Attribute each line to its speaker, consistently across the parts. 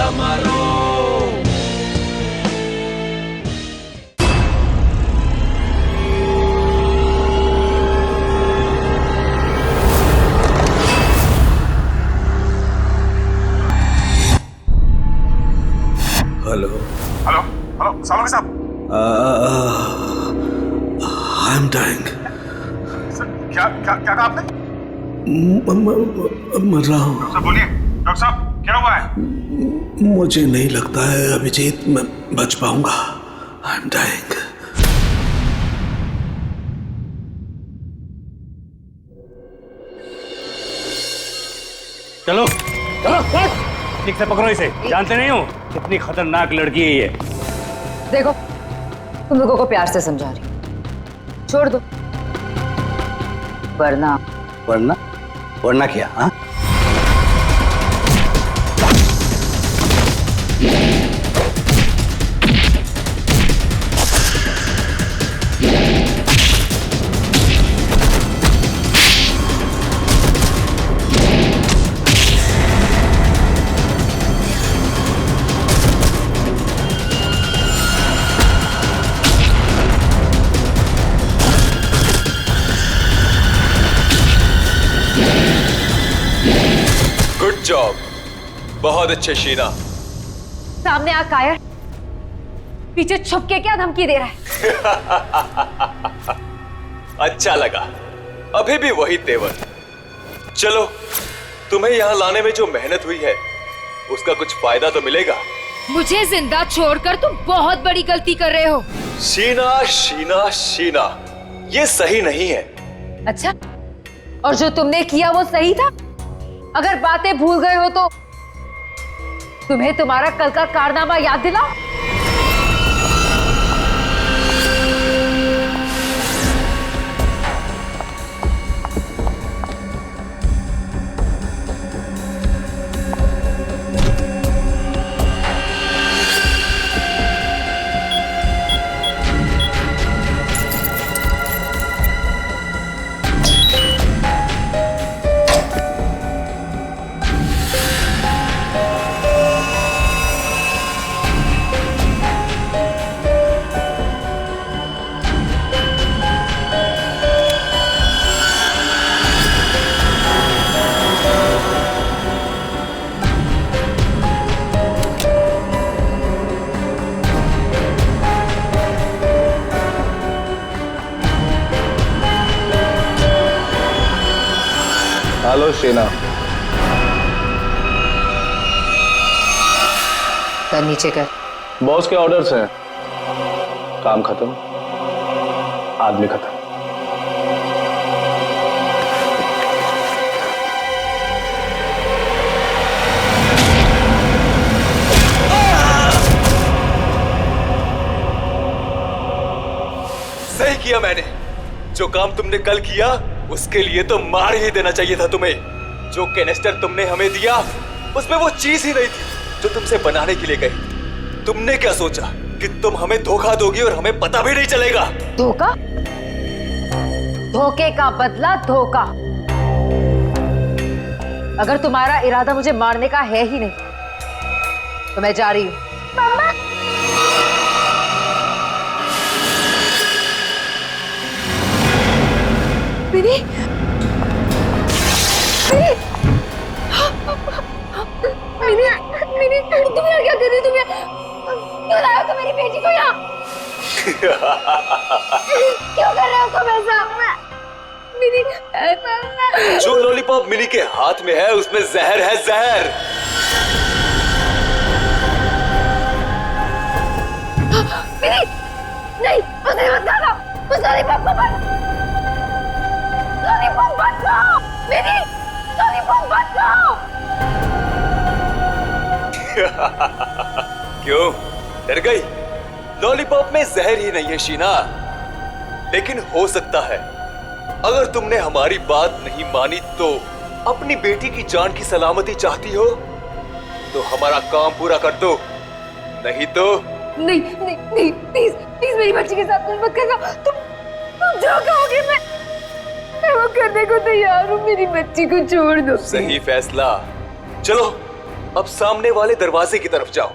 Speaker 1: मजा मारो।
Speaker 2: Hello
Speaker 3: hello hello सालोगी साहब।
Speaker 2: I am dying.
Speaker 3: क्या क्या क्या कहा आपने?
Speaker 2: मर रहा हूँ।
Speaker 3: डॉक्टर साहब बोलिए। डॉक्टर साहब क्या हुआ है?
Speaker 2: मुझे नहीं लगता है अभिजीत मैं बच पाऊंगा। I am dying.
Speaker 4: चलो चलो ठीक से पकड़ो इसे। जानते नहीं हो कितनी खतरनाक लड़की है ये।
Speaker 5: देखो तुम लोगों को प्यार से समझा रही हूं, छोड़ दो वरना
Speaker 4: वरना वरना क्या? हाँ
Speaker 1: गुड जॉब, बहुत अच्छे शीना।
Speaker 5: सामने आ कायर, पीछे छुप के क्या धमकी दे रहा है?
Speaker 1: अच्छा लगा, अभी भी वही तेवर। चलो, तुम्हें यहाँ लाने में जो मेहनत हुई है उसका कुछ फायदा तो मिलेगा।
Speaker 6: मुझे जिंदा छोड़कर तुम बहुत बड़ी गलती कर रहे हो।
Speaker 1: शीना शीना शीना, ये सही नहीं है।
Speaker 5: अच्छा, और जो तुमने किया वो सही था? अगर बातें भूल गए हो तो तुम्हें तुम्हारा कल का कारनामा याद दिलाओ।
Speaker 7: हेलो शीना।
Speaker 5: कर नीचे कर।
Speaker 7: बॉस के ऑर्डर्स हैं। काम खत्म, आदमी खत्म।
Speaker 1: सही किया मैंने। जो काम तुमने कल किया उसके लिए तो मार ही देना चाहिए था तुम्हें। जो कैनिस्टर तुमने हमें दिया उसमें वो चीज ही नहीं थी जो तुमसे बनाने के लिए गई। तुमने क्या सोचा कि तुम हमें धोखा दोगी और हमें पता भी नहीं चलेगा?
Speaker 5: धोखा? धोखे का बदला धोखा। अगर तुम्हारा इरादा मुझे मारने का है ही नहीं तो मैं जा रही हूं। मम्मा! मिनी, मिनी, मिनी, तुम यहाँ क्या कर रही? तुम यहाँ क्यों लाए हो? तुम मेरी बेटी को यहाँ क्यों कर रहे हो तुम ऐसा? मिनी,
Speaker 1: जो लॉलीपॉप मिनी के हाथ में है उसमें जहर है, जहर।
Speaker 5: मिनी, नहीं, उसे मत खाना। उस लॉलीपॉप को मत। लॉलीपॉप मत खाओ। मिनी, लॉलीपॉप मत खाओ।
Speaker 1: क्यों डर गई? लॉलीपॉप में जहर ही नहीं है शीना, लेकिन हो सकता है अगर तुमने हमारी बात नहीं मानी तो अपनी बेटी की जान की सलामती चाहती हो तो हमारा काम पूरा कर दो, नहीं तो
Speaker 5: नहीं नहीं नहीं, प्लीज प्लीज मेरी बच्ची के साथ कुछ मत करना। तुम जो कहोगे मैं वो करने को तैयार हूँ। मेरी बच्ची को छोड़ दो।
Speaker 1: सही फैसला। चलो अब सामने वाले दरवाजे की तरफ जाओ।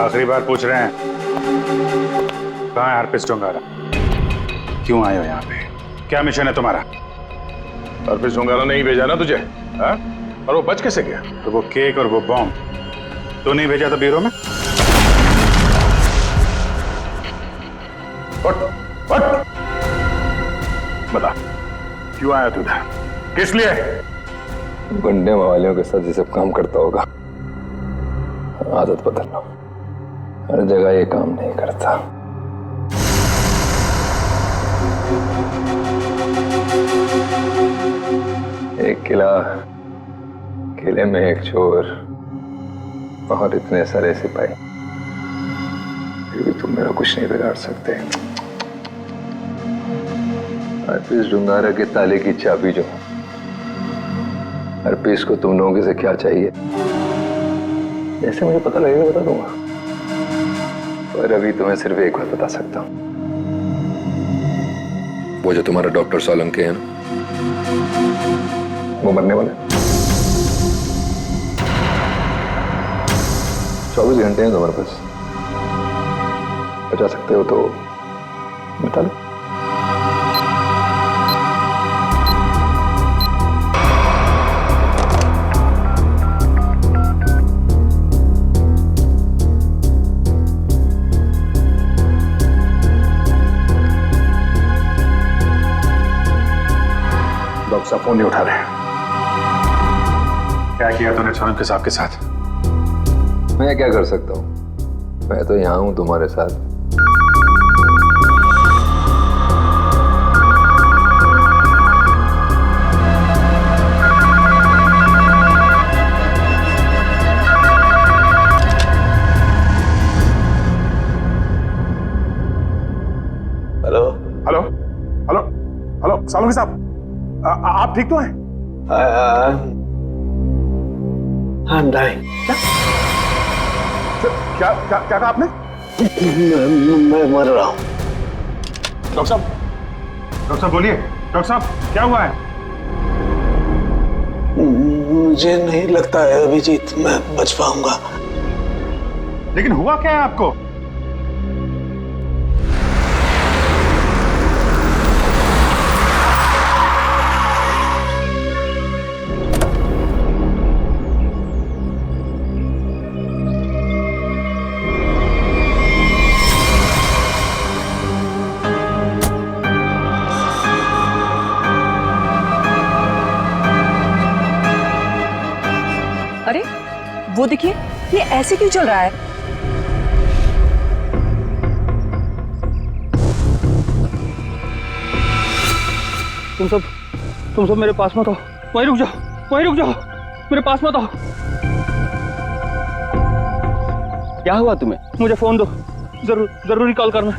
Speaker 3: आखिरी बार पूछ रहे हैं, कहाँ है अर्पित डोंगारा? क्यों आए हो यहाँ पे? क्या मिशन है तुम्हारा?
Speaker 8: अर्पित डोंगारा नहीं भेजा ना तुझे, हाँ? और वो बच कैसे गया?
Speaker 3: तो वो केक और वो बॉम्ब तो नहीं भेजा था ब्यूरो में? व्हाट? बता, क्यों आया तू इधर? किस लिए?
Speaker 7: गुंडे मवालियों के साथ ये सब काम करता होगा। आदत बदल लो, हर जगह ये काम नहीं करता। एक किला, किले में एक चोर और इतने सारे सिपाही, फिर भी तुम मेरा कुछ नहीं बिगाड़ सकते। अर्पित डोंगारा के ताले की चाबी जो, अर्पित को तुम लोगों से क्या चाहिए, जैसे मुझे पता लगेगा बता दूंगा। पर अभी तुम्हें सिर्फ एक बात बता सकता हूं, वो जो तुम्हारा डॉक्टर सोलंकी है ना, वो मरने वाला है। 24 घंटे हैं तुम्हारे पास, बचा सकते हो तो बता लो।
Speaker 3: डॉक्टर साहब फोन नहीं उठा रहे। क्या किया तूने सोलंकी साहब के साथ?
Speaker 7: मैं क्या कर सकता हूं, मैं तो यहां हूं तुम्हारे साथ।
Speaker 1: Hello
Speaker 3: hello hello hello Solanki साहब, आप ठीक तो हैं?
Speaker 2: I'm dying.
Speaker 3: क्या क्या क्या कहा आपने?
Speaker 2: मैं मर रहा हूँ।
Speaker 3: डॉक्टर साहब बोलिए। डॉक्टर साहब क्या हुआ है?
Speaker 2: मुझे नहीं लगता है अभिजीत मैं बच पाऊंगा।
Speaker 3: लेकिन हुआ क्या है आपको?
Speaker 9: अरे वो देखिए, ये ऐसे क्यों चल रहा है?
Speaker 4: तुम सब मेरे पास मत आओ, वहीं रुक जाओ, मेरे पास मत आओ। क्या हुआ तुम्हें? मुझे फोन दो, जरूरी कॉल करना।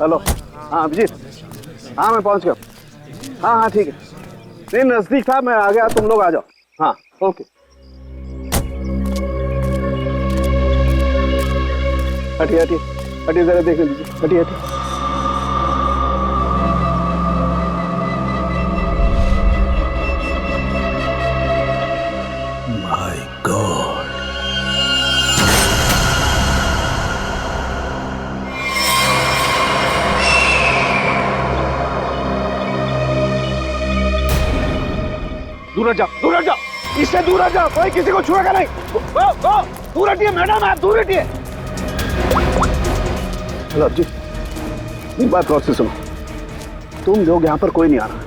Speaker 2: हेलो, हाँ अभिजीत, हाँ मैं पहुंच गया। हाँ ठीक है, नहीं नजदीक था, मैं आ गया, तुम लोग आ जाओ। हाँ ओके। हटिए जरा देख लीजिए, हटिए। My God. दूर हट जाओ, दूर हट जाओ, इससे दूर हट जाओ, कोई किसी को छुएगा नहीं। दूर हटिए मैडम, आप दूर हटिए। हेलो जी, एक बात गौर से सुनो, तुम लोग यहाँ पर कोई नहीं आना।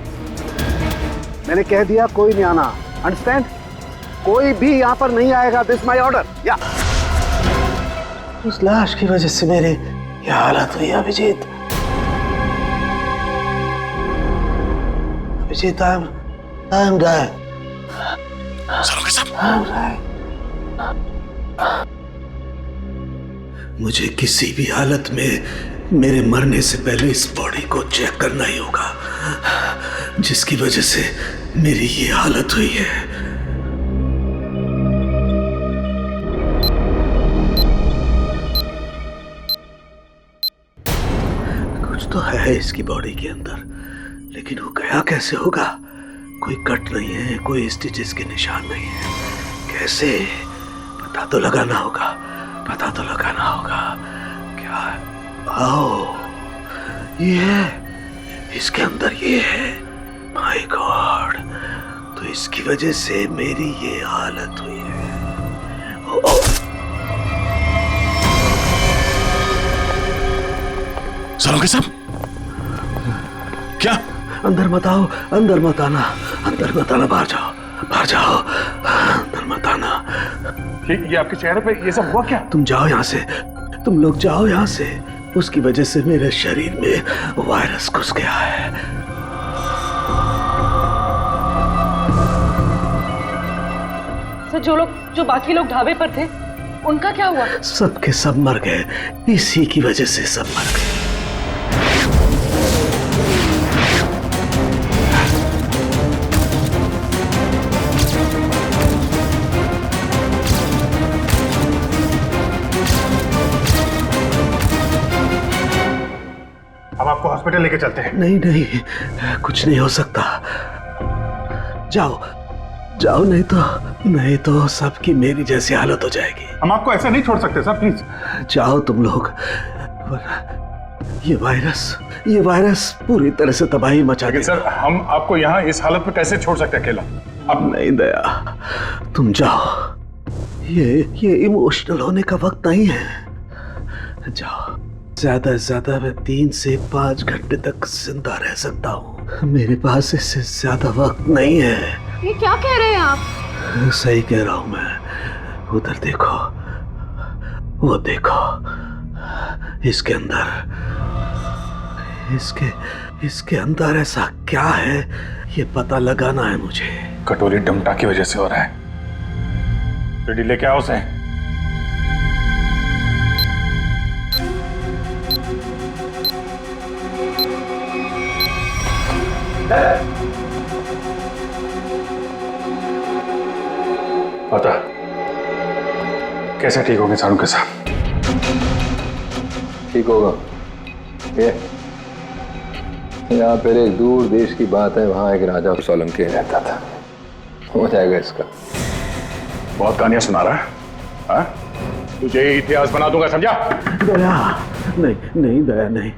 Speaker 2: मैंने कह दिया कोई नहीं आना, अंडरस्टैंड? कोई भी यहाँ पर नहीं आएगा, दिस माय ऑर्डर। या
Speaker 10: उस लाश की वजह से मेरी ये हालत हुई Abhijeet. Abhijeet, I am dying। मुझे किसी भी हालत में मेरे मरने से पहले इस बॉडी को चेक करना ही होगा, जिसकी वजह से मेरी ये हालत हुई है। कुछ तो है इसकी बॉडी के अंदर, लेकिन वो गया कैसे होगा? कोई कट नहीं है, कोई स्टिचेस के निशान नहीं है। कैसे? पता तो लगाना होगा, पता तो लगाना होगा। क्या? आओ, ये है, इसके अंदर ये है। माय गॉड, तो इसकी वजह से मेरी ये हालत हुई है।
Speaker 8: सालों साहब, क्या?
Speaker 10: अंदर मत आओ, अंदर मत आना, अंदर मत आना, बाहर जाओ, बाहर जाओ, अंदर मत आना।
Speaker 8: ये आपके चेहरे पे ये सब हुआ क्या?
Speaker 10: तुम जाओ यहाँ से, तुम लोग जाओ यहाँ से। उसकी वजह से मेरे शरीर में वायरस घुस गया है।
Speaker 9: सर, जो बाकी लोग ढाबे पर थे, उनका क्या हुआ?
Speaker 10: सब के सब मर गए, इसी की वजह से सब मर गए।
Speaker 3: अब आपको हॉस्पिटल लेके चलते हैं।
Speaker 10: नहीं नहीं, कुछ नहीं हो सकता। जाओ जाओ, नहीं तो सबकी मेरी जैसी हालत हो जाएगी।
Speaker 3: हम आपको ऐसे नहीं छोड़ सकते सर, प्लीज
Speaker 10: जाओ तुम लोग। ये वायरस पूरी तरह से तबाही मचा
Speaker 3: लेकिन
Speaker 10: देगा।
Speaker 3: सर, हम आपको यहाँ इस हालत में कैसे छोड़ सकते हैं अकेला?
Speaker 10: अब नहीं दया, तुम जाओ। ये इमोशनल होने का वक्त नहीं है। जाओ। ज्यादा से ज्यादा मैं 3 से 5 घंटे तक जिंदा रह सकता हूँ। मेरे पास इससे ज्यादा वक्त नहीं है।
Speaker 6: ये क्या कह रहे हैं आप?
Speaker 10: सही कह रहा हूँ मैं। उधर देखो, वो देखो, इसके अंदर ऐसा क्या है, ये पता लगाना है मुझे।
Speaker 3: कटोरी डमटा की वजह से हो रहा है। रेडी लेके आओ उसे। पता कैसे ठीक होंगे सारू के साथ?
Speaker 7: ठीक होगा। ये यहाँ पहले एक दूर देश की बात है, वहां एक राजा सोलंकी रहता था। हो जाएगा इसका।
Speaker 3: बहुत कहानियां सुना रहा है, हाँ? तुझे इतिहास बना दूंगा, समझा?
Speaker 10: दया नहीं, दया नहीं,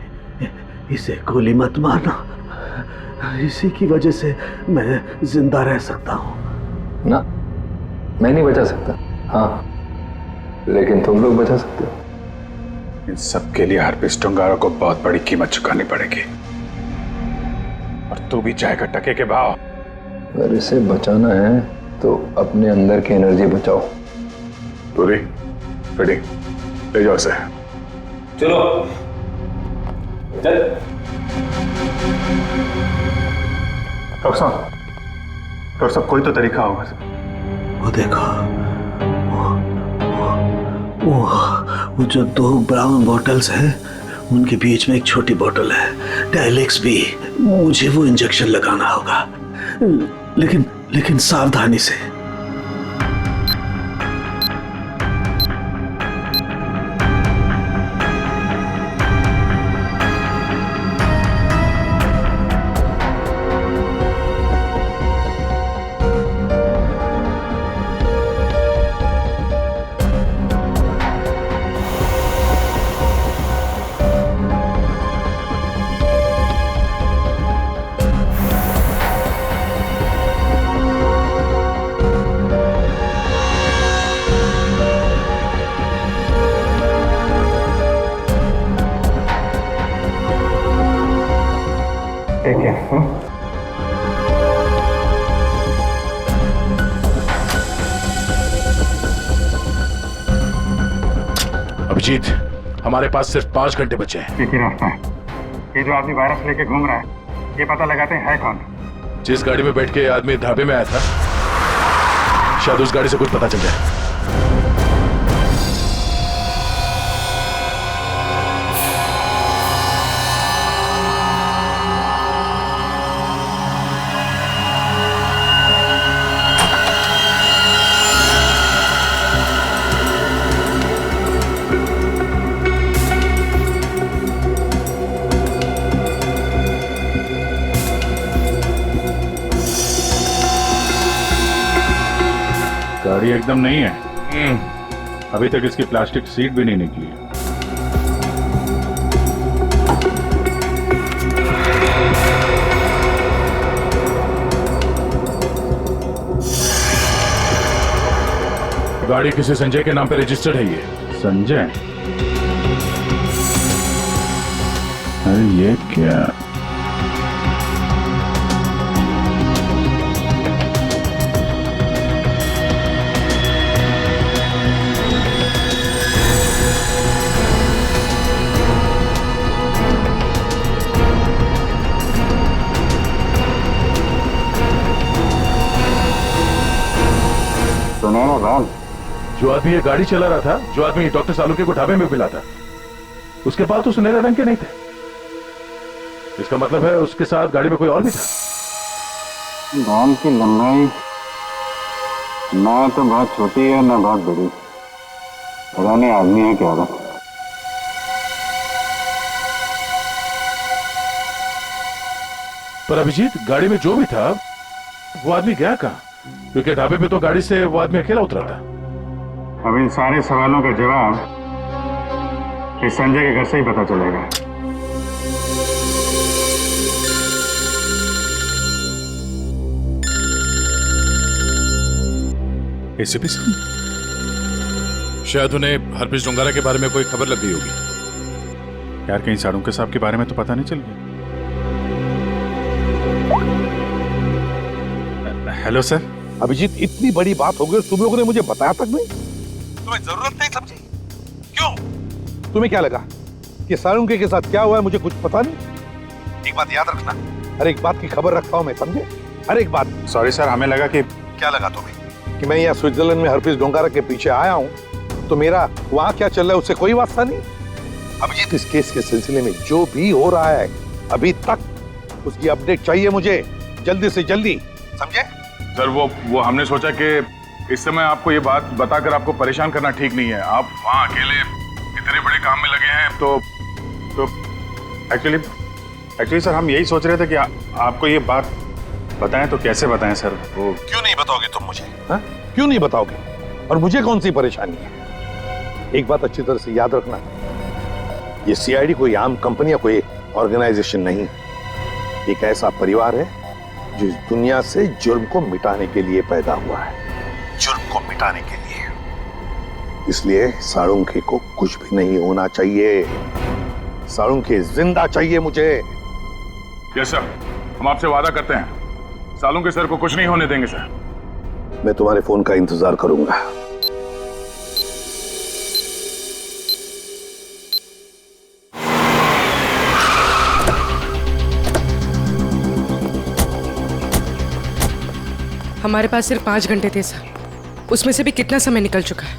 Speaker 10: इसे गोली मत मारना। इसी की वजह से मैं जिंदा रह सकता हूँ।
Speaker 7: ना, मैं नहीं बचा सकता, हाँ, लेकिन तुम लोग बचा सकते हो।
Speaker 3: इन सब के लिए हरपिस टुंगारा को बहुत बड़ी कीमत चुकानी पड़ेगी, और तू भी चाहेगा टके के भाव।
Speaker 7: अगर इसे बचाना है तो अपने अंदर की एनर्जी बचाओ।
Speaker 3: पूरी रेडी, ले जाओ इसे।
Speaker 4: चलो चल।
Speaker 3: डॉक्टर साहब, कोई तो तरीका होगा।
Speaker 10: वो देखो, वो जो 2 ब्राउन बॉटल्स हैं, उनके बीच में एक छोटी बोतल है, डायलेक्स भी। मुझे वो इंजेक्शन लगाना होगा, लेकिन सावधानी से।
Speaker 8: अभिजीत, हमारे पास सिर्फ 5 घंटे बचे हैं।
Speaker 3: एक ही रास्ता है, ये जो आदमी वायरस लेके घूम रहा है, ये पता लगाते हैं है कौन।
Speaker 8: जिस गाड़ी में बैठ के ये आदमी ढाबे में आया था, शायद उस गाड़ी से कुछ पता चल जाए।
Speaker 3: गाड़ी एकदम नहीं है, अभी तक इसकी प्लास्टिक सीट भी नहीं निकली है।
Speaker 8: गाड़ी किसी संजय के नाम पे रजिस्टर्ड है। ये
Speaker 3: संजय? अरे ये क्या? सुनो ना राम,
Speaker 8: जो आदमी ये गाड़ी चला रहा था, जो आदमी डॉक्टर सालुके को ढाबे में मिला था, उसके बाल तो सुनहरे रंग के नहीं थे। इसका मतलब है उसके साथ गाड़ी में कोई और भी था।
Speaker 3: बाल की लंबाई ना तो बहुत छोटी है ना बहुत बड़ी, पता नहीं आदमी है क्या था।
Speaker 8: पर अभिजीत, गाड़ी में जो भी था वो आदमी गया कहाँ? क्योंकि ढाबे पे तो गाड़ी से वो आदमी अकेला उतरा था।
Speaker 3: अब इन सारे सवालों का जवाब इस संजय के घर से ही पता चलेगा।
Speaker 8: एसीपी साहब, शायद उन्हें हरप्रीत डोंगारा के बारे में कोई खबर लग गई होगी।
Speaker 3: यार कहीं साड़ुंके साहब के बारे में तो पता नहीं चल गया। Hello sir.
Speaker 10: अभिजीत, इतनी बड़ी बात हो गई, तुम लोगों ने मुझे बताया तक नहीं? तुम्हें जरूरत नहीं समझी? क्यों? तुम्हें क्या लगा कि साळुंके के साथ क्या हुआ है मुझे कुछ पता नहीं? एक बात याद रखना, हर एक बात की खबर रखता हूं मैं, समझे? हर एक बात।
Speaker 3: सॉरी सर, हमें लगा कि
Speaker 10: क्या लगा तुम्हें कि मैं यहाँ स्विट्जरलैंड में हरप्रीत डोंगारा के पीछे आया हूँ तो मेरा वहां क्या चल रहा है उससे कोई वास्ता नहीं? अभिजीत, इस केस के सिलसिले में जो भी हो रहा है अभी तक, उसकी अपडेट चाहिए मुझे, जल्दी से जल्दी, समझे?
Speaker 8: सर वो हमने सोचा कि इस समय आपको ये बात बताकर आपको परेशान करना ठीक नहीं है। आप वहाँ अकेले इतने बड़े काम में लगे हैं तो
Speaker 3: एक्चुअली सर हम यही सोच रहे थे कि आपको ये बात बताएं तो कैसे बताएं सर। वो
Speaker 10: क्यों नहीं बताओगे तुम मुझे? हा? क्यों नहीं बताओगे? और मुझे कौन सी परेशानी है? एक बात अच्छी तरह से याद रखना, ये सीआईडी कोई आम कंपनी या कोई ऑर्गेनाइजेशन नहीं, एक ऐसा परिवार है जो इस दुनिया से जुर्म को मिटाने के लिए पैदा हुआ है, जुर्म को मिटाने के लिए। इसलिए साळुंके को कुछ भी नहीं होना चाहिए, साळुंके जिंदा चाहिए मुझे।
Speaker 8: यस सर, हम आपसे वादा करते हैं साळुंके सर को कुछ नहीं होने देंगे सर।
Speaker 10: मैं तुम्हारे फोन का इंतजार करूंगा।
Speaker 9: हमारे पास सिर्फ 5 घंटे थे सर, उसमें से भी कितना समय निकल चुका है।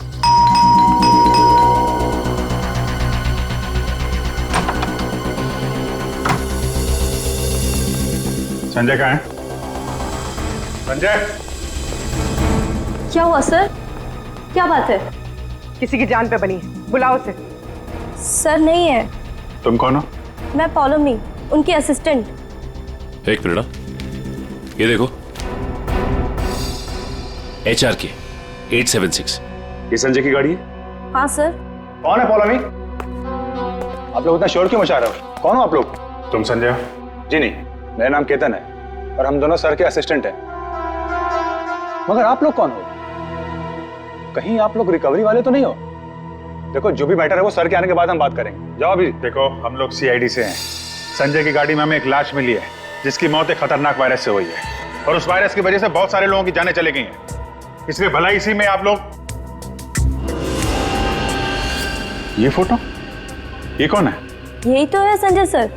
Speaker 3: संजय कहाँ है? संजय!
Speaker 11: क्या हुआ सर? क्या बात है?
Speaker 9: किसी की जान पे बनी है, बुलाओ उसे।
Speaker 11: सर नहीं है।
Speaker 3: तुम कौन हो?
Speaker 11: मैं पॉलोमी, उनकी असिस्टेंट।
Speaker 12: एक मिनट, ये देखो, HRK 876।
Speaker 3: ये संजय की गाड़ी है?
Speaker 11: हाँ सर।
Speaker 3: कौन है पॉलोमी? आप लोग इतना शोर क्यों मचा रहे हो? कौन हो आप लोग? तुम संजय हो? जी नहीं, मेरा नाम केतन है और हम दोनों सर के असिस्टेंट हैं। मगर आप लोग कौन हो? कहीं आप लोग रिकवरी वाले तो नहीं हो? देखो, जो भी मैटर है वो सर के आने के बाद हम बात करेंगे। जाओ अभी। देखो, हम लोग CID से हैं। संजय की गाड़ी में हमें एक लाश मिली है जिसकी मौत एक खतरनाक वायरस से हुई है और उस वायरस की वजह से बहुत सारे लोगों की जानें चली गई हैं। इसलिए भला इसी में आप लोग ये फोटो, ये कौन है?
Speaker 11: यही तो है संजय सर।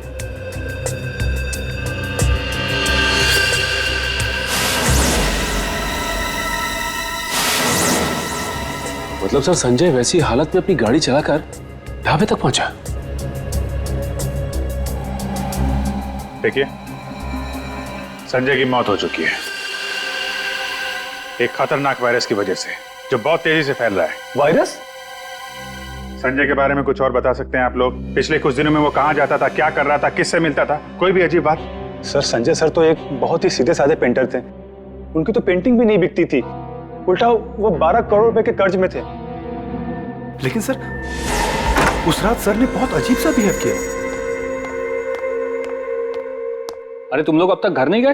Speaker 12: मतलब सर संजय वैसी हालत में अपनी गाड़ी चलाकर ढाबे तक पहुंचा?
Speaker 3: देखिए, संजय की मौत हो चुकी है एक खतरनाक वायरस की वजह से, जो बहुत तेजी से फैल रहा है।
Speaker 2: वायरस?
Speaker 3: संजय के बारे में कुछ और बता सकते हैं आप लोग? पिछले कुछ दिनों में वो कहाँ जाता था, क्या कर रहा था, किससे मिलता था? कोई भी अजीब बात?
Speaker 13: सर संजय सर तो एक बहुत ही सीधे साधे पेंटर थे। उनकी तो पेंटिंग भी नहीं बिकती थी, उल्टा वो 12 करोड़ रुपए के कर्ज में थे।
Speaker 10: लेकिन सर, उस रात सर ने बहुत अजीब सा बिहेव किया।
Speaker 13: अरे तुम लोग अब तक घर नहीं गए?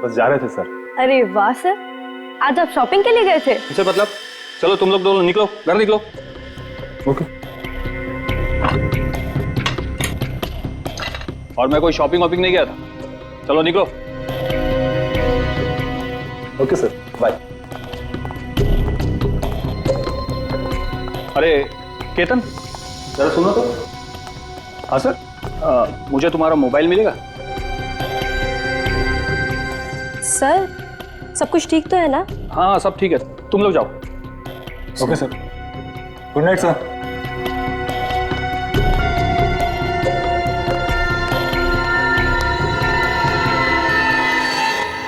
Speaker 3: बस जा रहे थे सर।
Speaker 11: अरे वाह सर, आज आप शॉपिंग के लिए गए थे?
Speaker 13: इसे मतलब चलो तुम लोग दोनों निकलो, घर निकलो।
Speaker 3: ओके।
Speaker 13: और मैं कोई शॉपिंग वॉपिंग नहीं गया था, चलो निकलो।
Speaker 3: Okay sir, bye.
Speaker 13: अरे केतन, जरा सुनो तो। हाँ सर, मुझे तुम्हारा मोबाइल मिलेगा?
Speaker 11: सर सब कुछ ठीक तो है ना?
Speaker 13: हाँ सब ठीक है, तुम लोग जाओ।
Speaker 3: Okay sir, good night sir.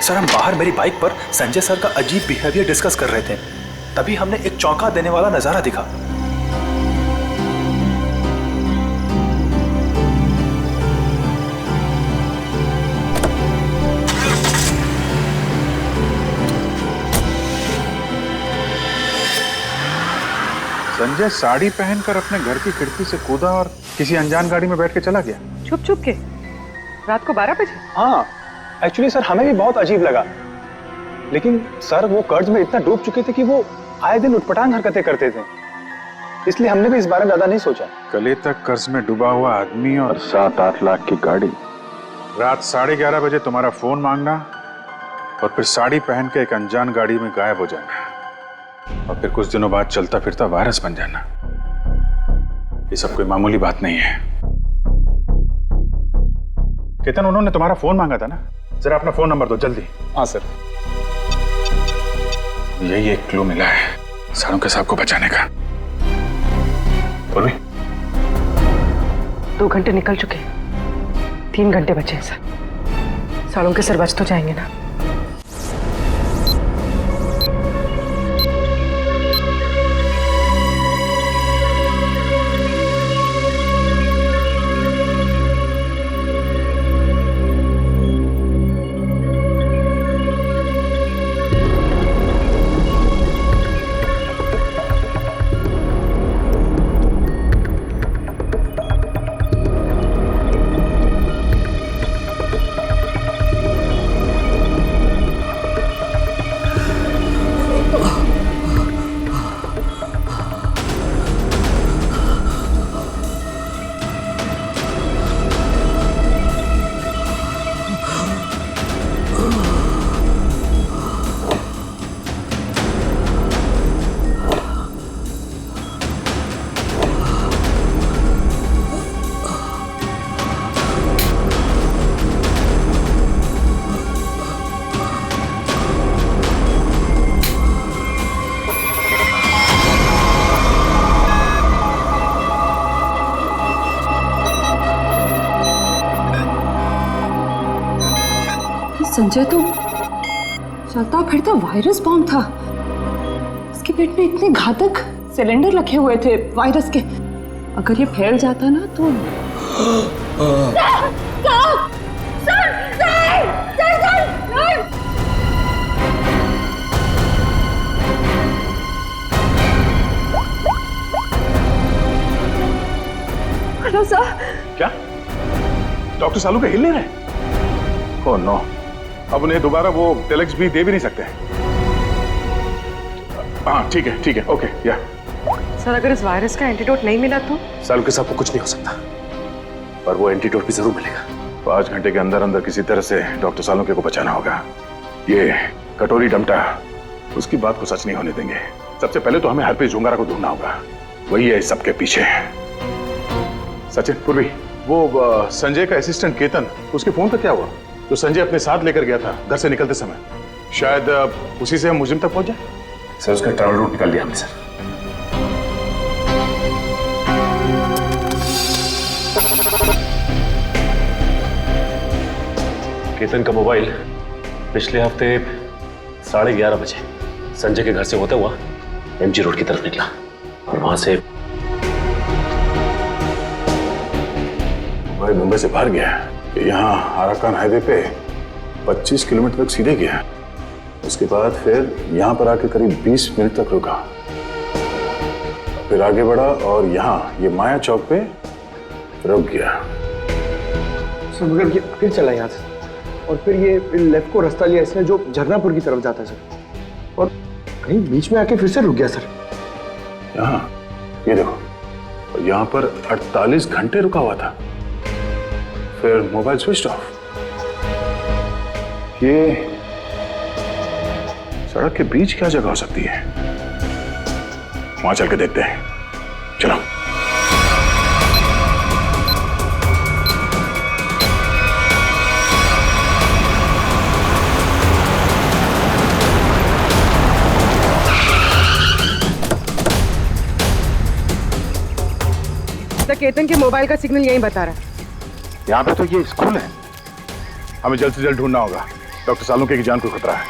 Speaker 10: Sir हम बाहर मेरी बाइक पर संजय सर का अजीब बिहेवियर डिस्कस कर रहे थे, तभी हमने एक चौंका देने वाला नजारा दिखा।
Speaker 3: संजय साड़ी पहनकर अपने घर की खिड़की से कूदा और किसी अनजान गाड़ी में बैठ के चला गया।
Speaker 9: छुप छुप के रात को 12 बजे?
Speaker 13: हाँ एक्चुअली सर हमें भी बहुत अजीब लगा, लेकिन सर वो कर्ज में इतना डूब चुके थे कि वो आए दिन उटपटांग हरकतें करते थे, इसलिए हमने भी इस बारे में ज्यादा नहीं सोचा।
Speaker 3: कल तक कर्ज में डूबा हुआ आदमी और
Speaker 7: 7-8 लाख की गाड़ी,
Speaker 3: रात 11:30 बजे तुम्हारा फोन मांगना और फिर साड़ी पहन के एक अनजान गाड़ी में गायब हो जाना और फिर कुछ दिनों बाद चलता फिरता वायरस बन जाना, ये सब कोई मामूली बात नहीं है। केतन, उन्होंने तुम्हारा फोन मांगा था ना? जरा अपना फोन नंबर दो जल्दी।
Speaker 13: हाँ सर।
Speaker 3: यही एक क्लू मिला है सारों के साहब को बचाने का। बोली
Speaker 9: 2 घंटे निकल चुके, 3 घंटे बचे हैं सर। सालों के सर बच तो जाएंगे ना?
Speaker 6: संजय तो चलता फिरता वायरस बॉम्ब था। इसके पेट में इतने घातक सिलेंडर रखे हुए थे वायरस के, अगर ये फैल जाता ना तो
Speaker 11: हेलो सर।
Speaker 3: क्या डॉक्टर सालू के हिल नहीं रहे? ओह नो, अब उन्हें दोबारा वो टेलेक्स भी दे भी नहीं सकते। हाँ ठीक है ओके या।
Speaker 9: सर अगर इस वायरस का एंटीडोट नहीं मिला तो?
Speaker 12: सालू के साहब को कुछ नहीं हो सकता, पर वो एंटीडोट भी जरूर मिलेगा।
Speaker 3: 5 घंटे के अंदर अंदर किसी तरह से डॉक्टर सालुंके को बचाना होगा। ये कटोरी डमटा उसकी बात को सच नहीं होने देंगे। सबसे पहले तो हमें हरप्रीत झुंगारा को ढूंढना होगा।
Speaker 8: वही है इस सबके पीछे। सचिन, पूर्वी, वो संजय का असिस्टेंट केतन, उसके फोन का क्या हुआ? तो संजय अपने साथ लेकर गया था घर से निकलते समय, शायद उसी से हम मुजिम तक पहुंच जाए।
Speaker 12: सर उसका ट्रैवल रूट निकाल लिया हमने सर। केतन का मोबाइल पिछले हफ्ते 11:30 बजे संजय के घर से होता हुआ एमजी रोड की तरफ निकला और वहां से
Speaker 8: भाई मुंबई से बाहर गया, यहाँ आराकान हाईवे पे 25 किलोमीटर तक सीधे गया। उसके बाद फिर यहाँ पर आके करीब 20 मिनट तक रुका, फिर आगे बढ़ा और यहाँ ये माया चौक पे रुक गया।
Speaker 13: सर मगर ये फिर चला यहाँ से और फिर ये लेफ्ट को रास्ता लिया इसने जो झरनापुर की तरफ जाता है सर, और कहीं बीच में आके फिर से रुक गया सर।
Speaker 8: यहाँ ये देखो, यहाँ पर 48 घंटे रुका हुआ था, फिर मोबाइल स्विच ऑफ। ये सड़क के बीच क्या जगह हो सकती है? वहां चल के देखते हैं, चलो।
Speaker 9: केतन के मोबाइल का सिग्नल यही बता रहा है।
Speaker 8: यहाँ पे तो ये स्कूल है, हमें जल्द से जल्द ढूंढना होगा। डॉक्टर सालुंके की जान को खतरा है।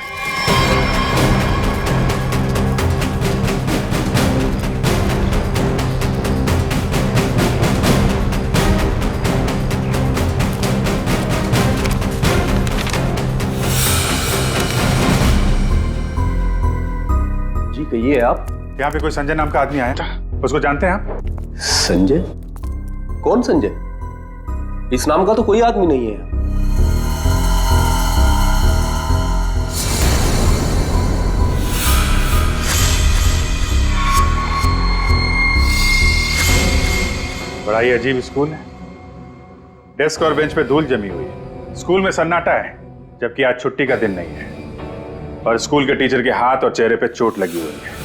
Speaker 12: जी कहिए आप।
Speaker 3: यहाँ पे कोई संजय नाम का आदमी आया था, उसको जानते हैं आप?
Speaker 12: संजय? कौन संजय? इस नाम का तो कोई आदमी नहीं है।
Speaker 3: बड़ा ही अजीब स्कूल है। डेस्क और बेंच पे धूल जमी हुई है। स्कूल में सन्नाटा है, जबकि आज छुट्टी का दिन नहीं है। और स्कूल के टीचर के हाथ और चेहरे पे चोट लगी हुई है।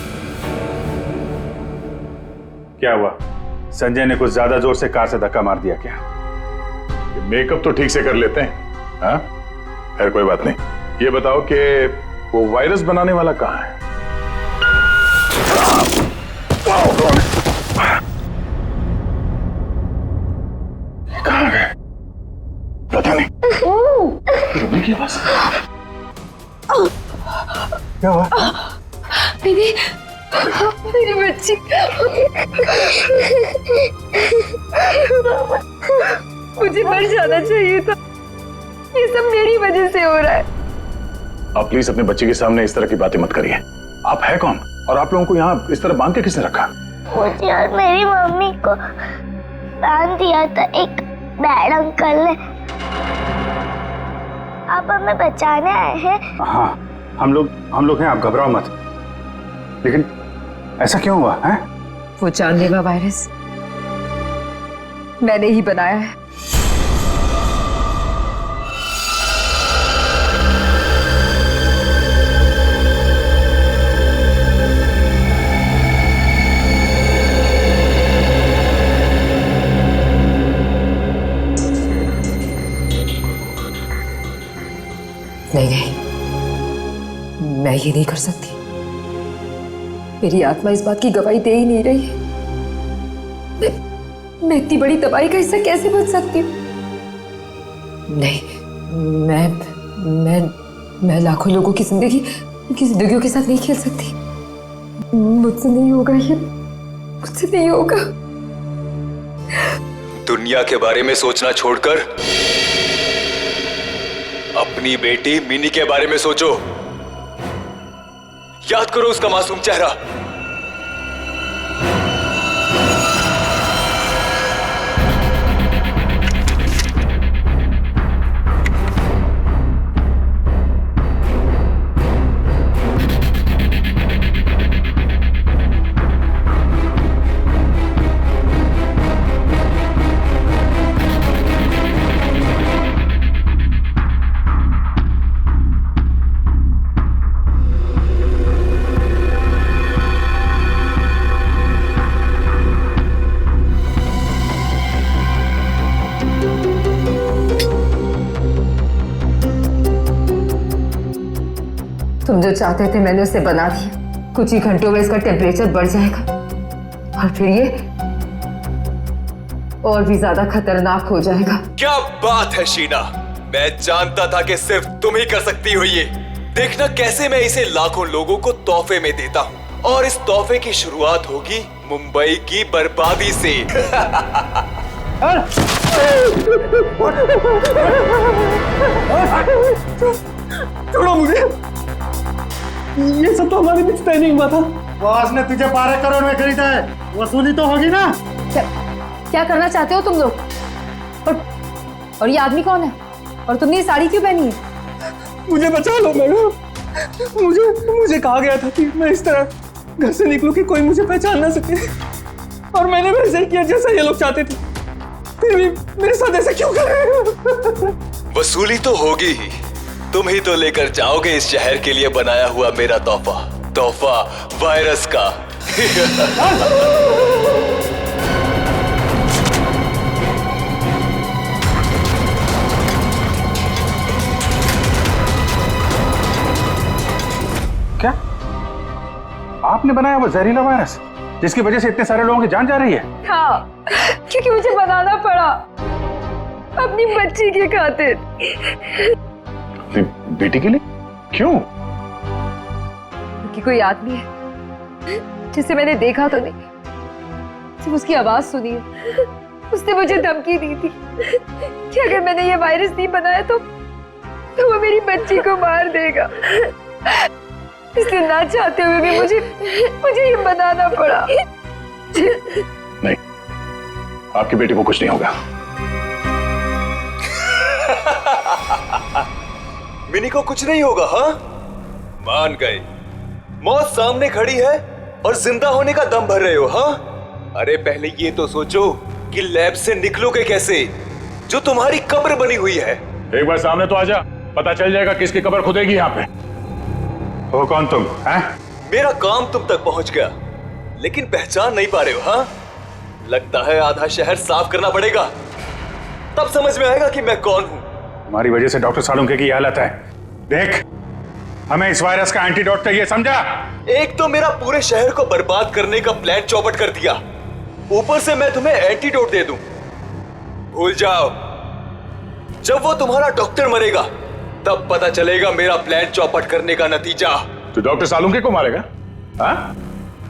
Speaker 3: क्या हुआ? संजय ने कुछ ज्यादा जोर से कार से धक्का मार दिया क्या?
Speaker 8: मेकअप तो ठीक से कर लेते हैं, हाँ? खैर कोई बात नहीं। ये बताओ कि वो वायरस बनाने वाला कहाँ है? कहाँ गए? पता नहीं। रुकने की आवाज।
Speaker 3: क्या हुआ?
Speaker 5: मेरी बच्ची। मुझे मर जाना चाहिए था। ये सब मेरी वजह से हो रहा है।
Speaker 8: आप प्लीज अपने बच्चे के सामने इस तरह की बातें मत करिए। आप है कौन? और आप लोगों को यहाँ इस तरह बांध के किसने रखा?
Speaker 14: मुझे और मेरी मम्मी को बांध दिया था एक बैड अंकल ने। आप हमें बचाने आए हैं?
Speaker 3: हाँ, हम लोग हैं, आप घबराओ मत। लेकिन ऐसा क्यों हुआ है?
Speaker 5: वो जानलेवा वायरस मैंने ही बनाया है। नहीं, मैं ये नहीं कर सकती। मेरी आत्मा इस बात की गवाही दे ही नहीं रही है। मैं इतनी बड़ी तबाही का हिस्सा कैसे बन सकती हूँ? नहीं, मैं लाखों लोगों की जिंदगी, उनकी जिंदगियों के साथ नहीं खेल सकती। मुझसे नहीं होगा ये, मुझसे नहीं होगा।
Speaker 1: दुनिया के बारे में सोचना छोड़कर अपनी बेटी मिनी के बारे में सोचो। याद करो उसका मासूम चेहरा।
Speaker 5: तुम जो चाहते थे मैंने उसे बना दिया। कुछ ही घंटों में इसका टेम्परेचर बढ़ जाएगा और फिर ये और भी ज्यादा खतरनाक हो जाएगा।
Speaker 1: क्या बात है शीना, मैं जानता था कि सिर्फ तुम ही कर सकती हो ये। देखना कैसे मैं इसे लाखों लोगों को तोहफे में देता हूँ और इस तोहफे की शुरुआत होगी मुंबई की बर्बादी से।
Speaker 15: छोड़ो मुझे, ये सब तो हमारे बीच तय नहीं हुआ था। बॉस ने तुझे 12 करोड़ में खरीदा है, वसूली तो होगी ना।
Speaker 5: क्या करना चाहते हो तुम लोग? और ये आदमी कौन है? और तुमने ये साड़ी क्यों पहनी है?
Speaker 15: मुझे बचा लो मैडम, मुझे कहा गया था कि मैं इस तरह घर से निकलूं कि कोई मुझे पहचान ना सके, और मैंने वैसे ही किया जैसा ये लोग चाहते थे। फिर भी मेरे साथ ऐसा क्यों कर रहे हो?
Speaker 1: वसूली तो होगी ही, तुम ही तो लेकर जाओगे इस शहर के लिए बनाया हुआ मेरा तोहफा वायरस का।
Speaker 3: क्या आपने बनाया वो जहरीला वायरस जिसकी वजह से इतने सारे लोगों की जान जा रही है?
Speaker 5: हाँ, क्योंकि मुझे बनाना पड़ा अपनी बच्ची की खातिर।
Speaker 3: बेटी के लिए? क्यों?
Speaker 5: क्योंकि कोई आदमी है जिसे मैंने देखा तो नहीं, सिर्फ उसकी आवाज सुनी है। उसने मुझे धमकी दी थी कि अगर मैंने ये वायरस नहीं बनाया तो वो मेरी बच्ची को मार देगा। इसलिए ना चाहते हुए भी मुझे ये बनाना पड़ा।
Speaker 3: नहीं, आपकी बेटी को कुछ नहीं होगा।
Speaker 1: मिनी को कुछ नहीं होगा? हाँ, मान गए। मौत सामने खड़ी है और जिंदा होने का दम भर रहे हो? हाँ, अरे पहले ये तो सोचो कि लैब से निकलोगे कैसे, जो तुम्हारी कब्र बनी हुई है।
Speaker 3: एक बार सामने तो आजा, पता चल जाएगा किसकी कब्र खुदेगी यहाँ पे। हो कौन तुम? हैं?
Speaker 1: मेरा काम तुम तक पहुंच गया, लेकिन पहचान नहीं पा रहे हो? हाँ, लगता है आधा शहर साफ करना पड़ेगा, तब समझ में आएगा कि मैं कौन हूं।
Speaker 3: हमारी वजह से डॉक्टर सालुंके की हालत है। देख, हमें इस वायरस का एंटीडोट चाहिए, समझा?
Speaker 1: एक तो मेरा पूरे शहर को बर्बाद करने का प्लान चौपट कर दिया, ऊपर से मैं तुम्हें एंटीडोट दे दूं। भूल जाओ, जब वो तुम्हारा डॉक्टर मरेगा तब पता चलेगा मेरा प्लान चौपट करने का नतीजा।
Speaker 3: तो डॉक्टर सालुंके को मारेगा? हाँ?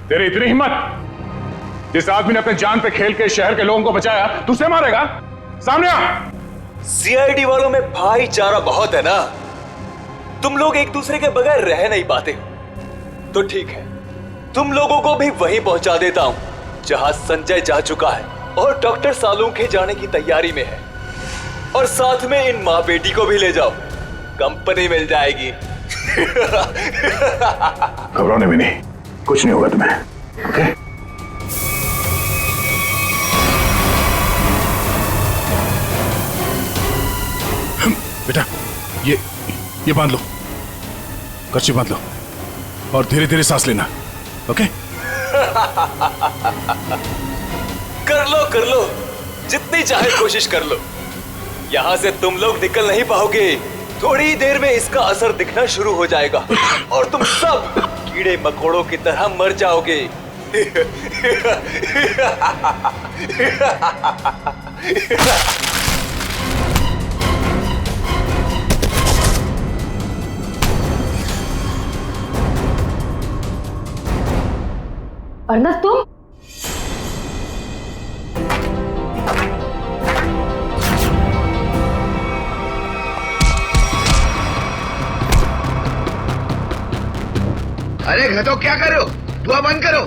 Speaker 3: तेरी इतनी हिम्मत? जिस आदमी ने अपने जान पे खेल के शहर के लोगों को बचाया, तू उसे मारेगा? सामने आ!
Speaker 1: सीआईडी वालों में भाईचारा बहुत है ना, तुम लोग एक दूसरे के बगैर रह नहीं पाते हो। तो ठीक है, तुम लोगों को भी वहीं पहुंचा देता हूं जहां संजय जा चुका है और डॉक्टर सालुंके जाने की तैयारी में है। और साथ में इन माँ बेटी को भी ले जाओ, कंपनी मिल जाएगी।
Speaker 3: घबराने भी नहीं, कुछ नहीं होगा तुम्हें। ओके?
Speaker 8: बेटा, ये बांध लो, कर्ची बांध लो और धीरे धीरे सांस लेना। ओके?
Speaker 1: कर लो, जितनी चाहे कोशिश कर लो। यहां से तुम लोग निकल नहीं पाओगे, थोड़ी देर में इसका असर दिखना शुरू हो जाएगा और तुम सब कीड़े मकोड़ों की तरह मर जाओगे।
Speaker 5: अर्नब, तुम?
Speaker 10: अरे घटो, क्या कर रहे हो? धुआं बंद करो।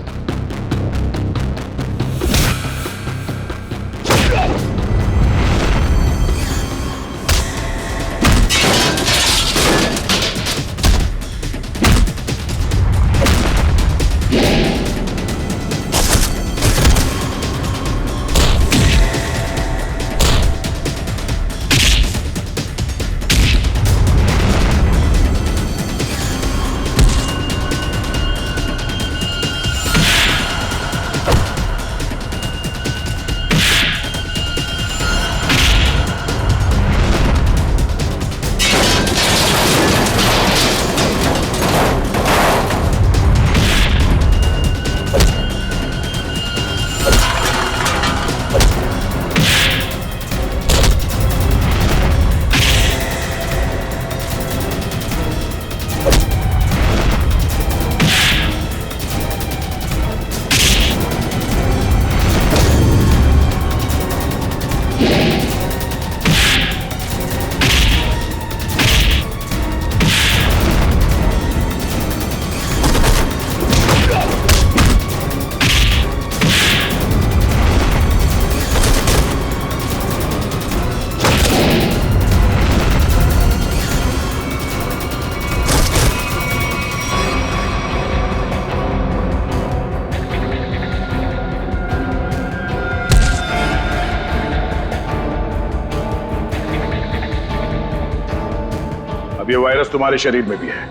Speaker 8: अब ये वायरस तुम्हारे शरीर में भी है,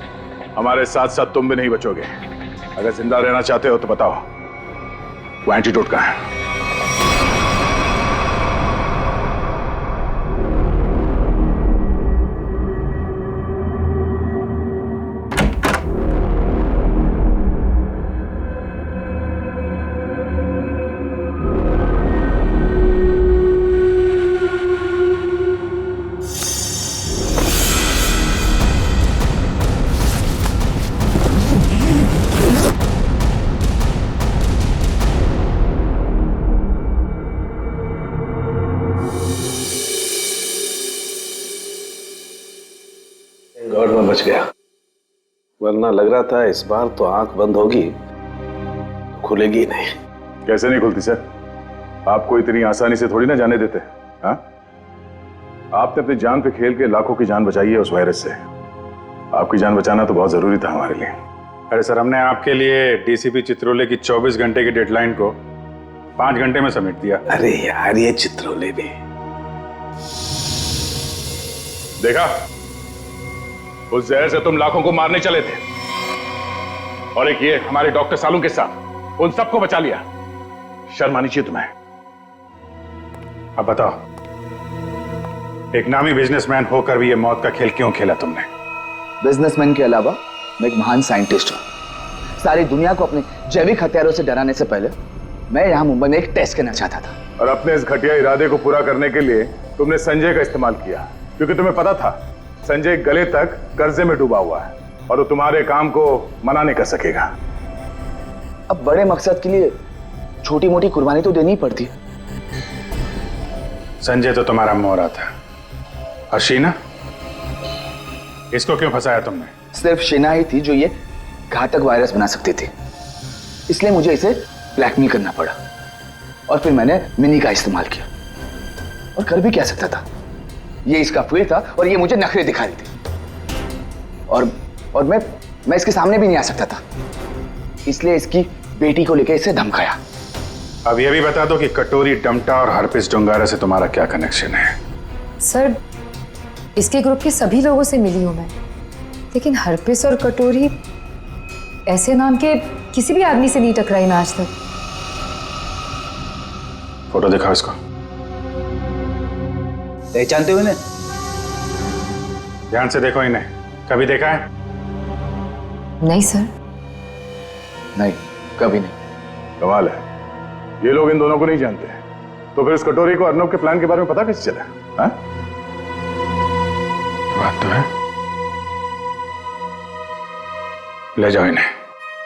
Speaker 8: हमारे साथ साथ तुम भी नहीं बचोगे। अगर जिंदा रहना चाहते हो तो बताओ, वो एंटीडोट कहाँ है?
Speaker 10: गॉड में बच गया, वरना लग रहा था इस बार तो आंख बंद होगी खुलेगी नहीं।
Speaker 8: कैसे नहीं खुलती सर? आपको इतनी आसानी से थोड़ी ना जाने देते। हाँ, आपने अपनी जान पे खेल के लाखों की जान बचाई है उस वायरस से। आपकी जान बचाना तो बहुत जरूरी था हमारे लिए।
Speaker 3: अरे सर, हमने आपके लिए डीसीपी चित्रोले की 24 घंटे की डेडलाइन को 5 घंटे में समेट दिया।
Speaker 10: अरे यार, ये चित्रोले भी
Speaker 8: देखा, उस जहर से तुम लाखों को मारने चले थे, और एक ये हमारे डॉक्टर सालू के साथ उन सबको बचा लिया। शर्म आनी चाहिए तुम्हें।
Speaker 3: अब बताओ, एक नामी बिजनेसमैन होकर भी ये मौत का खेल क्यों खेला तुमने?
Speaker 16: बिजनेसमैन के अलावा मैं एक महान साइंटिस्ट हूँ। सारी दुनिया को अपने जैविक हथियारों से डराने से पहले मैं यहाँ मुंबई में एक टेस्ट करना चाहता था।
Speaker 8: और अपने इस घटिया इरादे को पूरा करने के लिए तुमने संजय का इस्तेमाल किया, क्योंकि तुम्हें पता था संजय गले तक कर्जे में डूबा हुआ है और वो तुम्हारे काम को मना नहीं कर सकेगा।
Speaker 16: अब बड़े मकसद के लिए छोटी मोटी कुर्बानी तो देनी ही पड़ती है।
Speaker 3: संजय तो तुम्हारा मोहरा था, और शीना, इसको क्यों फंसाया तुमने?
Speaker 16: सिर्फ शीना ही थी जो ये घातक वायरस बना सकती थी, इसलिए मुझे इसे ब्लैकमेल करना पड़ा। और फिर मैंने मिनी का इस्तेमाल किया, और कर भी क्या सकता था, ये इसका फील्ड था और ये मुझे नखरे दिखा रही थी। और मैं इसके सामने भी नहीं आ सकता था, इसलिए इसकी बेटी को लेकर इसे धमकाया।
Speaker 3: अब ये भी बता दो कि कटोरी डमटा और हरपिस डोंगारा से तुम्हारा क्या कनेक्शन है?
Speaker 5: सर, इसके ग्रुप के सभी लोगों से मिली हूं मैं, लेकिन हरपिस और कटोरी ऐसे नाम के किसी भी आदमी से नहीं टकराई मैं आज तक।
Speaker 3: फोटो दिखाओ इसको।
Speaker 16: पहचानते हो इन्हें?
Speaker 3: ध्यान से देखो इन्हें। कभी देखा है?
Speaker 5: नहीं सर।
Speaker 16: नहीं, कभी नहीं।
Speaker 8: कमाल है, ये लोग इन दोनों को नहीं जानते, तो फिर उस कटोरी को अर्नब के प्लान के बारे में पता कैसे चला? हाँ?
Speaker 3: बात तो है। ले जाओ इन्हें।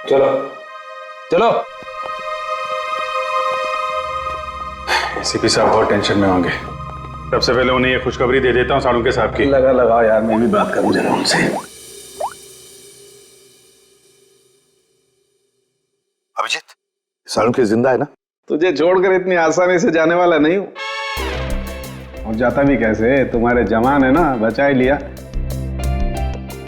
Speaker 16: चलो चलो।
Speaker 3: एसीपी साहब बहुत टेंशन में होंगे। सबसे पहले उन्हें ये खुशखबरी दे देता हूँ सालुंके साहब की।
Speaker 10: लगा यार, मैं भी बात करूं जरा उनसे।
Speaker 2: अभिजीत, सालुंके जिंदा है ना?
Speaker 10: तुझे छोड़कर इतनी आसानी से जाने वाला नहीं हूं।
Speaker 13: और जाता भी कैसे, तुम्हारे जवान है ना, बचा ही लिया।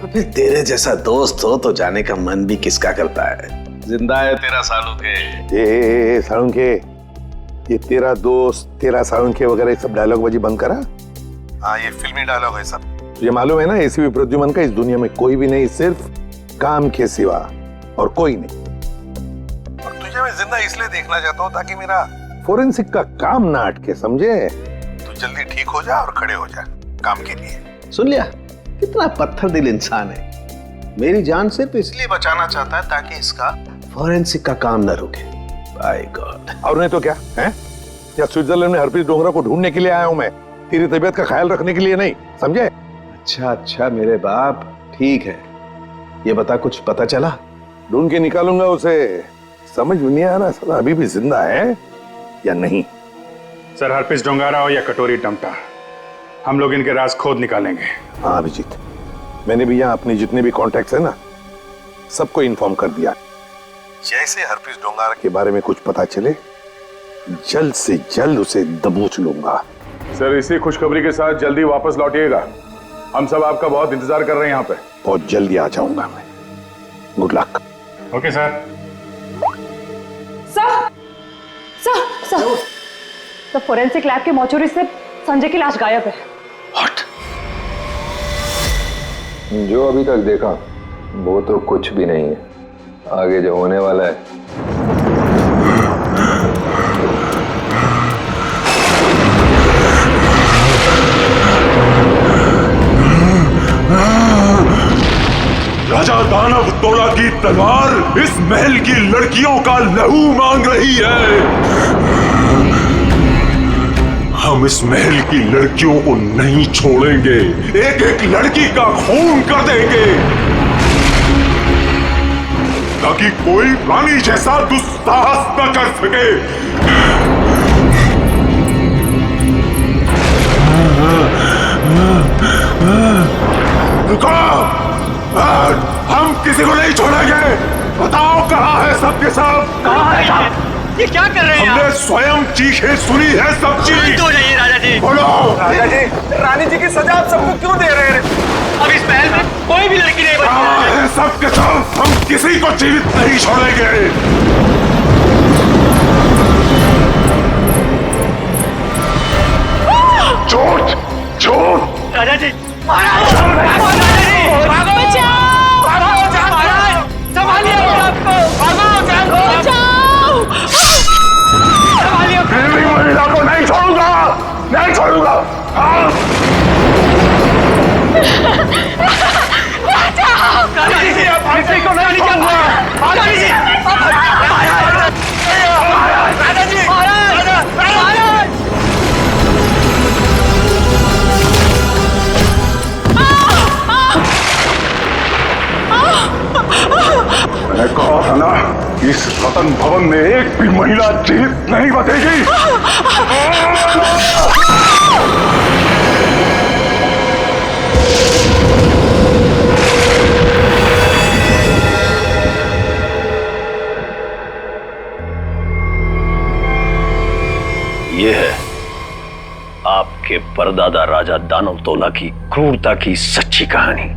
Speaker 10: तो फिर तेरे जैसा दोस्त हो तो जाने का मन भी किसका करता है। जिंदा है तेरा सालुंके।
Speaker 2: सालुंके, ये तेरा दोस्त, तेरा सालुंके वगैरह सब डायलॉग बाजी बंद करा। हाँ, ये फिल्मी डायलॉग है सब। ये मालूम है ना, एसीपी प्रद्युमन का इस दुनिया में कोई भी नहीं, सिर्फ काम के सिवा और कोई नहीं। और तुझे मैं जिंदा इसलिए देखना चाहता हूँ ताकि मेरा फोरेंसिक का काम ना अटके, समझे? तू जल्दी ठीक हो जा और खड़े हो जा काम के लिए।
Speaker 10: सुन लिया, कितना पत्थर दिल इंसान है। मेरी जान सिर्फ इसलिए बचाना चाहता है ताकि इसका फोरेंसिक का काम न रुके। By God.
Speaker 2: और नहीं तो क्या है? या स्विट्जरलैंड में हरप्रीत डोंगरा को ढूंढने के लिए आया हूं मैं, तेरी तबीयत का ख्याल रखने के लिए नहीं, समझे?
Speaker 10: अच्छा मेरे बाप, ठीक है। ये बता, कुछ पता चला?
Speaker 2: ढूंढ के निकालूंगा उसे। समझ में नहीं आ रहा साला अभी भी जिंदा है या नहीं।
Speaker 3: सर, हरपिस डोंगारा हो या कटोरी डमटा, हम लोग इनके राज खोद निकालेंगे।
Speaker 2: हाँ अभिजीत, मैंने भी यहाँ अपने जितने भी कॉन्टैक्ट्स है ना, सबको इन्फॉर्म कर दिया। जैसे हरप्रीत डोंगारा के बारे में कुछ पता चले, जल्द से जल्द उसे दबोच लूंगा।
Speaker 8: सर, इसी खुशखबरी के साथ जल्दी वापस लौटिएगा। हम सब आपका बहुत इंतजार कर रहे हैं यहाँ पे।
Speaker 2: बहुत जल्दी आ जाऊंगा मैं। Good luck.
Speaker 3: Okay sir.
Speaker 9: Sir, forensic lab के मॉर्चरी से संजय की लाश गायब है।
Speaker 7: जो अभी तक देखा वो तो कुछ भी नहीं है, आगे जो होने वाला है
Speaker 8: राजा दानव तोड़ा की तलवार इस महल की लड़कियों का लहू मांग रही है। हम इस महल की लड़कियों को नहीं छोड़ेंगे, एक एक लड़की का खून कर देंगे ताकि कोई रानी जैसा दुस्साहस न कर सके। रुको, हम किसी को नहीं छोड़ेंगे। बताओ कहाँ है सबके सब?
Speaker 15: कहाँ है सब? ये क्या कर रहे हैं
Speaker 8: हमने स्वयं चीखें सुनी है सब चीख।
Speaker 15: शांत हो जाइए राजा जी।
Speaker 8: बोलो।
Speaker 15: राजा जी, रानी जी की सजा आप सबको क्यों दे रहे हैं? अब इस महल में कोई भी लड़की नहीं बची है।
Speaker 8: सबके सब, हम किसी को जीवित नहीं छोड़ेंगे। झूठ, झूठ।
Speaker 15: राजा जी, महाराज, राजा जी, भागो, भागो, महाराज, संभालिए अपने आप को, भागो, बचाओ, संभालिए।
Speaker 8: फिर भी महिला को नहीं छोड़ूंगा, नहीं छोड़ूंगा।
Speaker 15: राजा जी, आप किसी को नहीं छोड़ूंगा। राजा जी, राजा जी, महाराज।
Speaker 8: मैंने कहा था ना, इस रतन भवन में एक भी महिला जीवित नहीं बचेगी।
Speaker 10: ये है आपके परदादा राजा दानव तोला की क्रूरता की सच्ची कहानी।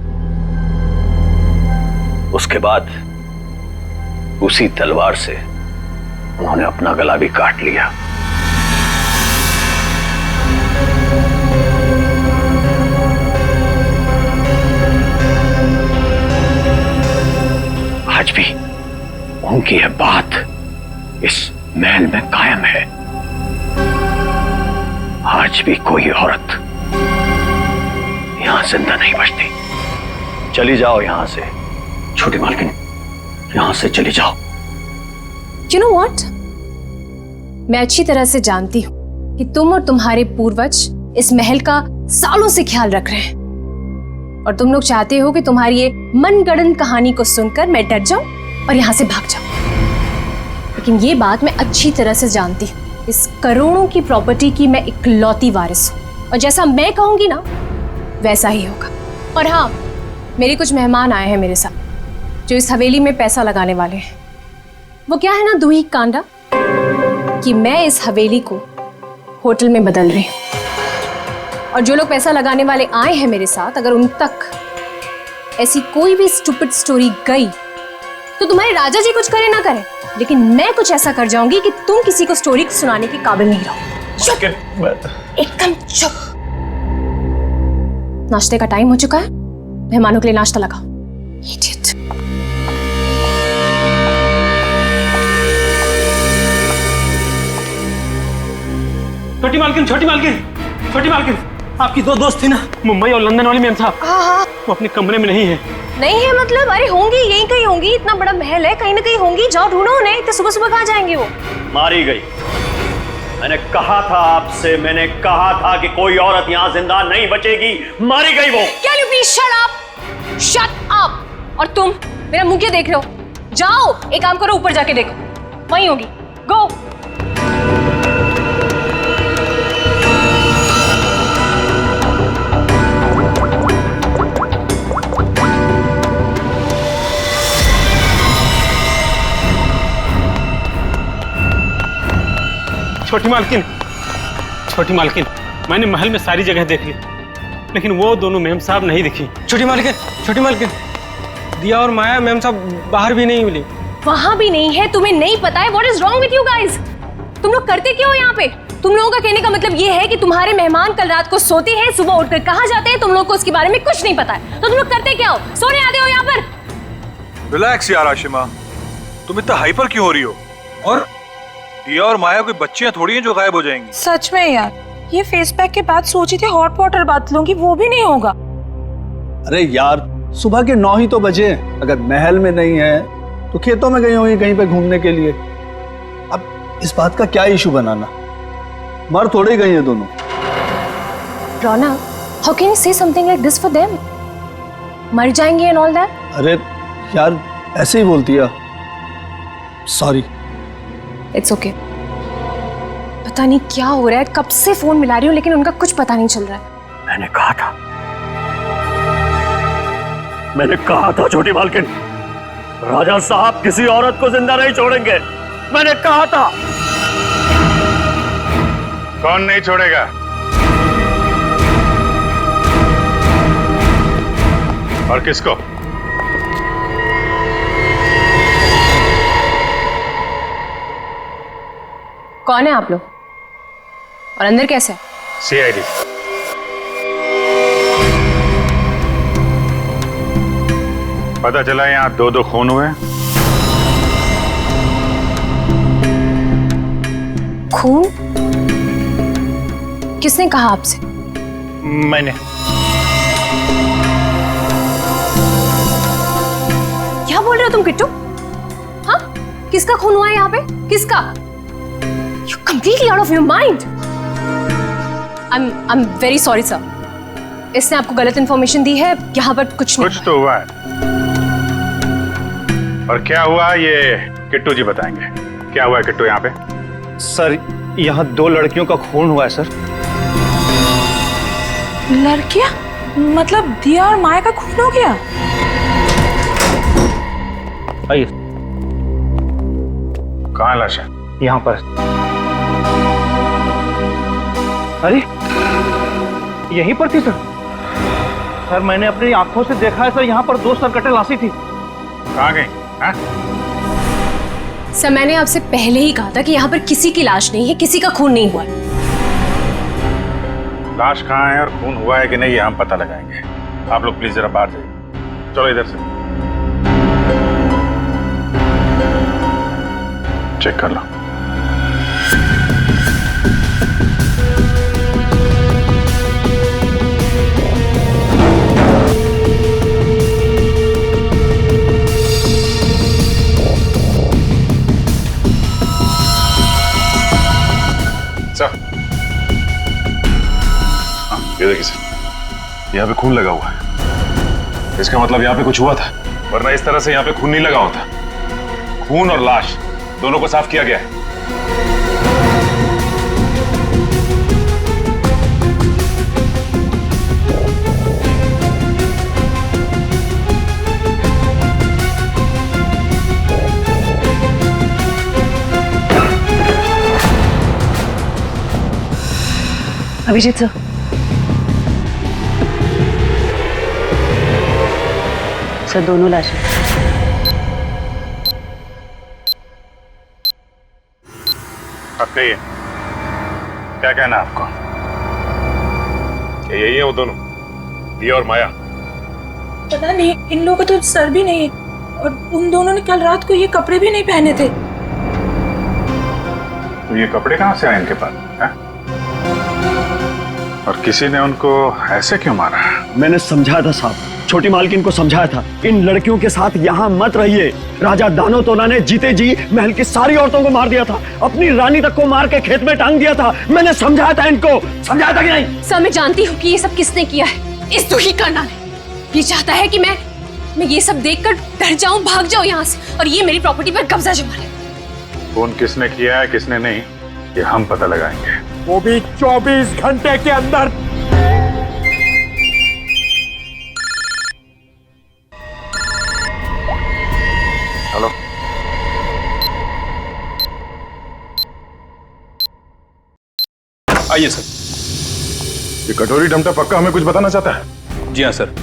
Speaker 10: उसके बाद उसी तलवार से उन्होंने अपना गला भी काट लिया। आज भी उनकी यह बात इस महल में कायम है। आज भी कोई औरत यहां जिंदा नहीं बचती। चली जाओ यहां से, छोटी मालकिन, यहां से चली जाओ।
Speaker 11: You know what? मैं अच्छी तरह से जानती हूँ कि तुम और तुम्हारे पूर्वज इस महल का सालों से ख्याल रख रहे हैं और तुम लोग चाहते हो कि तुम्हारी ये मनगढ़ंत कहानी को सुनकर मैं डर जाऊं और यहां से भाग जाऊं। लेकिन ये बात मैं अच्छी तरह से जानती हूँ, इस करोड़ों की प्रॉपर्टी की मैं इकलौती वारिस हूँ और जैसा मैं कहूंगी ना वैसा ही होगा। और हाँ, मेरे कुछ मेहमान आए हैं मेरे साथ जो इस हवेली में पैसा लगाने वाले हैं। वो क्या है ना दूही कांडा कि मैं इस हवेली को होटल में बदल रही हूँ और जो लोग पैसा लगाने वाले आए हैं मेरे साथ, अगर उन तक ऐसी कोई भी स्टूपिड स्टोरी गई तो तुम्हारे राजा जी कुछ करे ना करे, लेकिन मैं कुछ ऐसा कर जाऊंगी कि तुम किसी को स्टोरी सुनाने के काबिल नहीं रहो। चुप, एकदम चुप। नाश्ते का टाइम हो चुका है, मेहमानों के लिए नाश्ता लगाओ। Idiot.
Speaker 15: छोटी मालकिन, छोटी मालकिन, छोटी मालकिन, आपकी दो दोस्त थी ना, मुंबई और लंदन वाली मैम साहब।
Speaker 11: हाँ,
Speaker 15: वो अपने कमरे में नहीं है।
Speaker 11: नहीं है मतलब? अरे होंगी, यहीं कहीं होंगी, इतना बड़ा महल है, कहीं ना कहीं होंगी, जाओ ढूंढो उन्हें। इतने सुबह सुबह कहाँ जाएंगे वो?
Speaker 10: मारी गई। मैंने कहा था आपसे, मैंने कहा था कि कोई औरत यहाँ जिंदा नहीं बचेगी। मारी गई वो।
Speaker 11: Can you please shut up? Shut up! और तुम मेरा मुंह क्यों देख रहे हो? जाओ, एक काम करो, ऊपर जाके देखो, वहीं होगी। गो।
Speaker 15: छोटी मालकिन, छोटी मालकिन, मैंने महल में सारी जगह देख ली, लेकिन वो दोनों मैम साहब नहीं दिखी। छोटी मालकिन, छोटी मालकिन, दिया और माया मैम साहब बाहर भी नहीं मिली।
Speaker 11: वहां भी नहीं है? तुम्हें नहीं पता है? What is wrong with you guys? तुम लोग करते क्यों हो यहाँ पे? तुम लोगों का कहने का मतलब ये है कि तुम्हारे मेहमान कल रात को सोते हैं, सुबह उठकर कहाँ जाते हैं, तुम लोगों को उसके बारे में कुछ नहीं पता है। तो तुम लोग करते क्या हो? सोने आते हो यहाँ पर?
Speaker 3: रिलैक्स यार आशिमा, तुम इतना हाइपर क्यों हो रही हो? और दिया और माया कोई बच्चियां थोड़ी हैं जो गायब हो जाएंगी।
Speaker 6: सच में यार, ये फेस पैक के बाद सोची थी हॉट वाटर बात लूंगी, वो भी नहीं होगा।
Speaker 2: अरे यार, सुबह के 9 ही तो बजे। अगर महल में नहीं है तो खेतों में गई होंगी कहीं पे घूमने के लिए। अब इस बात का क्या इशू बनाना? मर थोड़ी गई हैं दोनों।
Speaker 11: रोना, how can you say something like this for them? मर जाएंगे and all that?
Speaker 2: अरे यार, ऐसे ही बोलती है। सॉरी।
Speaker 11: It's okay. पता नहीं क्या हो रहा है, कब से फोन मिला रही हूँ लेकिन उनका कुछ पता नहीं चल रहा है।
Speaker 4: मैंने कहा था छोटी मालकिन, राजा साहब किसी औरत को जिंदा नहीं छोड़ेंगे। मैंने कहा था।
Speaker 8: कौन नहीं छोड़ेगा? और किसको?
Speaker 11: कौन है आप लोग और अंदर कैसे है?
Speaker 8: सीआईडी। पता चला यहाँ 2 खून हुए।
Speaker 11: खून? किसने कहा आपसे?
Speaker 3: मैंने।
Speaker 11: क्या बोल रहे हो तुम किट्टू? हाँ, किसका खून हुआ है यहाँ पे? किसका? You're completely out of your mind. I'm very sorry sir. इसने आपको गलत इंफॉर्मेशन दी है। यहाँ पर कुछ नहीं।
Speaker 8: कुछ तो हुआ है। और क्या हुआ ये किट्टू जी बताएंगे। क्या हुआ है किट्टू यहाँ पे?
Speaker 13: सर, यहाँ 2 लड़कियों का खून हुआ है सर।
Speaker 6: लड़कियां? मतलब दिया और माया का खून हो गया?
Speaker 13: आइए।
Speaker 8: कहाँ लाश है?
Speaker 13: यहाँ पर। अरे यहीं पर थी सर। सर, मैंने अपनी आंखों से देखा है सर, यहाँ पर 2 सरकटे लाशी थी।
Speaker 8: कहाँ गई? हाँ?
Speaker 11: सर, मैंने आपसे पहले ही कहा था कि यहाँ पर किसी की लाश नहीं है, किसी का खून नहीं हुआ है।
Speaker 8: लाश कहाँ है और खून हुआ है कि नहीं ये हम पता लगाएंगे। आप लोग प्लीज जरा बाहर जाइए। चलो इधर से चेक कर लो। ये देखिए सर, यहाँ पे खून लगा हुआ है। इसका मतलब यहाँ पे कुछ हुआ था, वरना इस तरह से यहाँ पे खून नहीं लगा होता। खून और लाश दोनों को साफ किया गया है।
Speaker 9: अभिजीत सर, सर दोनों लाशें।
Speaker 8: अब कहिए, क्या कहना है आपको? क्या यही है वो दोनों, दिया और माया?
Speaker 6: पता नहीं, इन लोगों का तो सर भी नहीं है और उन दोनों ने कल रात को ये कपड़े भी नहीं पहने थे।
Speaker 8: तो ये कपड़े कहाँ से आए इनके पास है? और किसी ने उनको ऐसे क्यों मारा?
Speaker 4: मैंने समझाया था साहब, छोटी मालकिन को समझाया था, इन लड़कियों के साथ यहाँ मत रहिए। राजा दानोतोला ने जीते जी महल की सारी औरतों को मार दिया था, अपनी रानी तक को मार के खेत में टांग दिया था। मैंने समझाया था इनको, समझाया था कि नहीं?
Speaker 11: सर, मैं जानती हूँ कि ये सब किसने किया है। इस दुखी करना ने ये चाहता है कि मैं ये सब देखकर डर जाऊं, भाग जाऊं यहाँ से और ये मेरी प्रॉपर्टी पर कब्जा जमा ले।
Speaker 8: फोन किसने किया है किसने नहीं, ये हम पता लगाएंगे,
Speaker 4: वो भी 24 घंटे के अंदर।
Speaker 8: हेलो,
Speaker 3: आइए सर।
Speaker 8: ये कटोरी डमटा पक्का हमें कुछ बताना चाहता है?
Speaker 17: जी हाँ सर,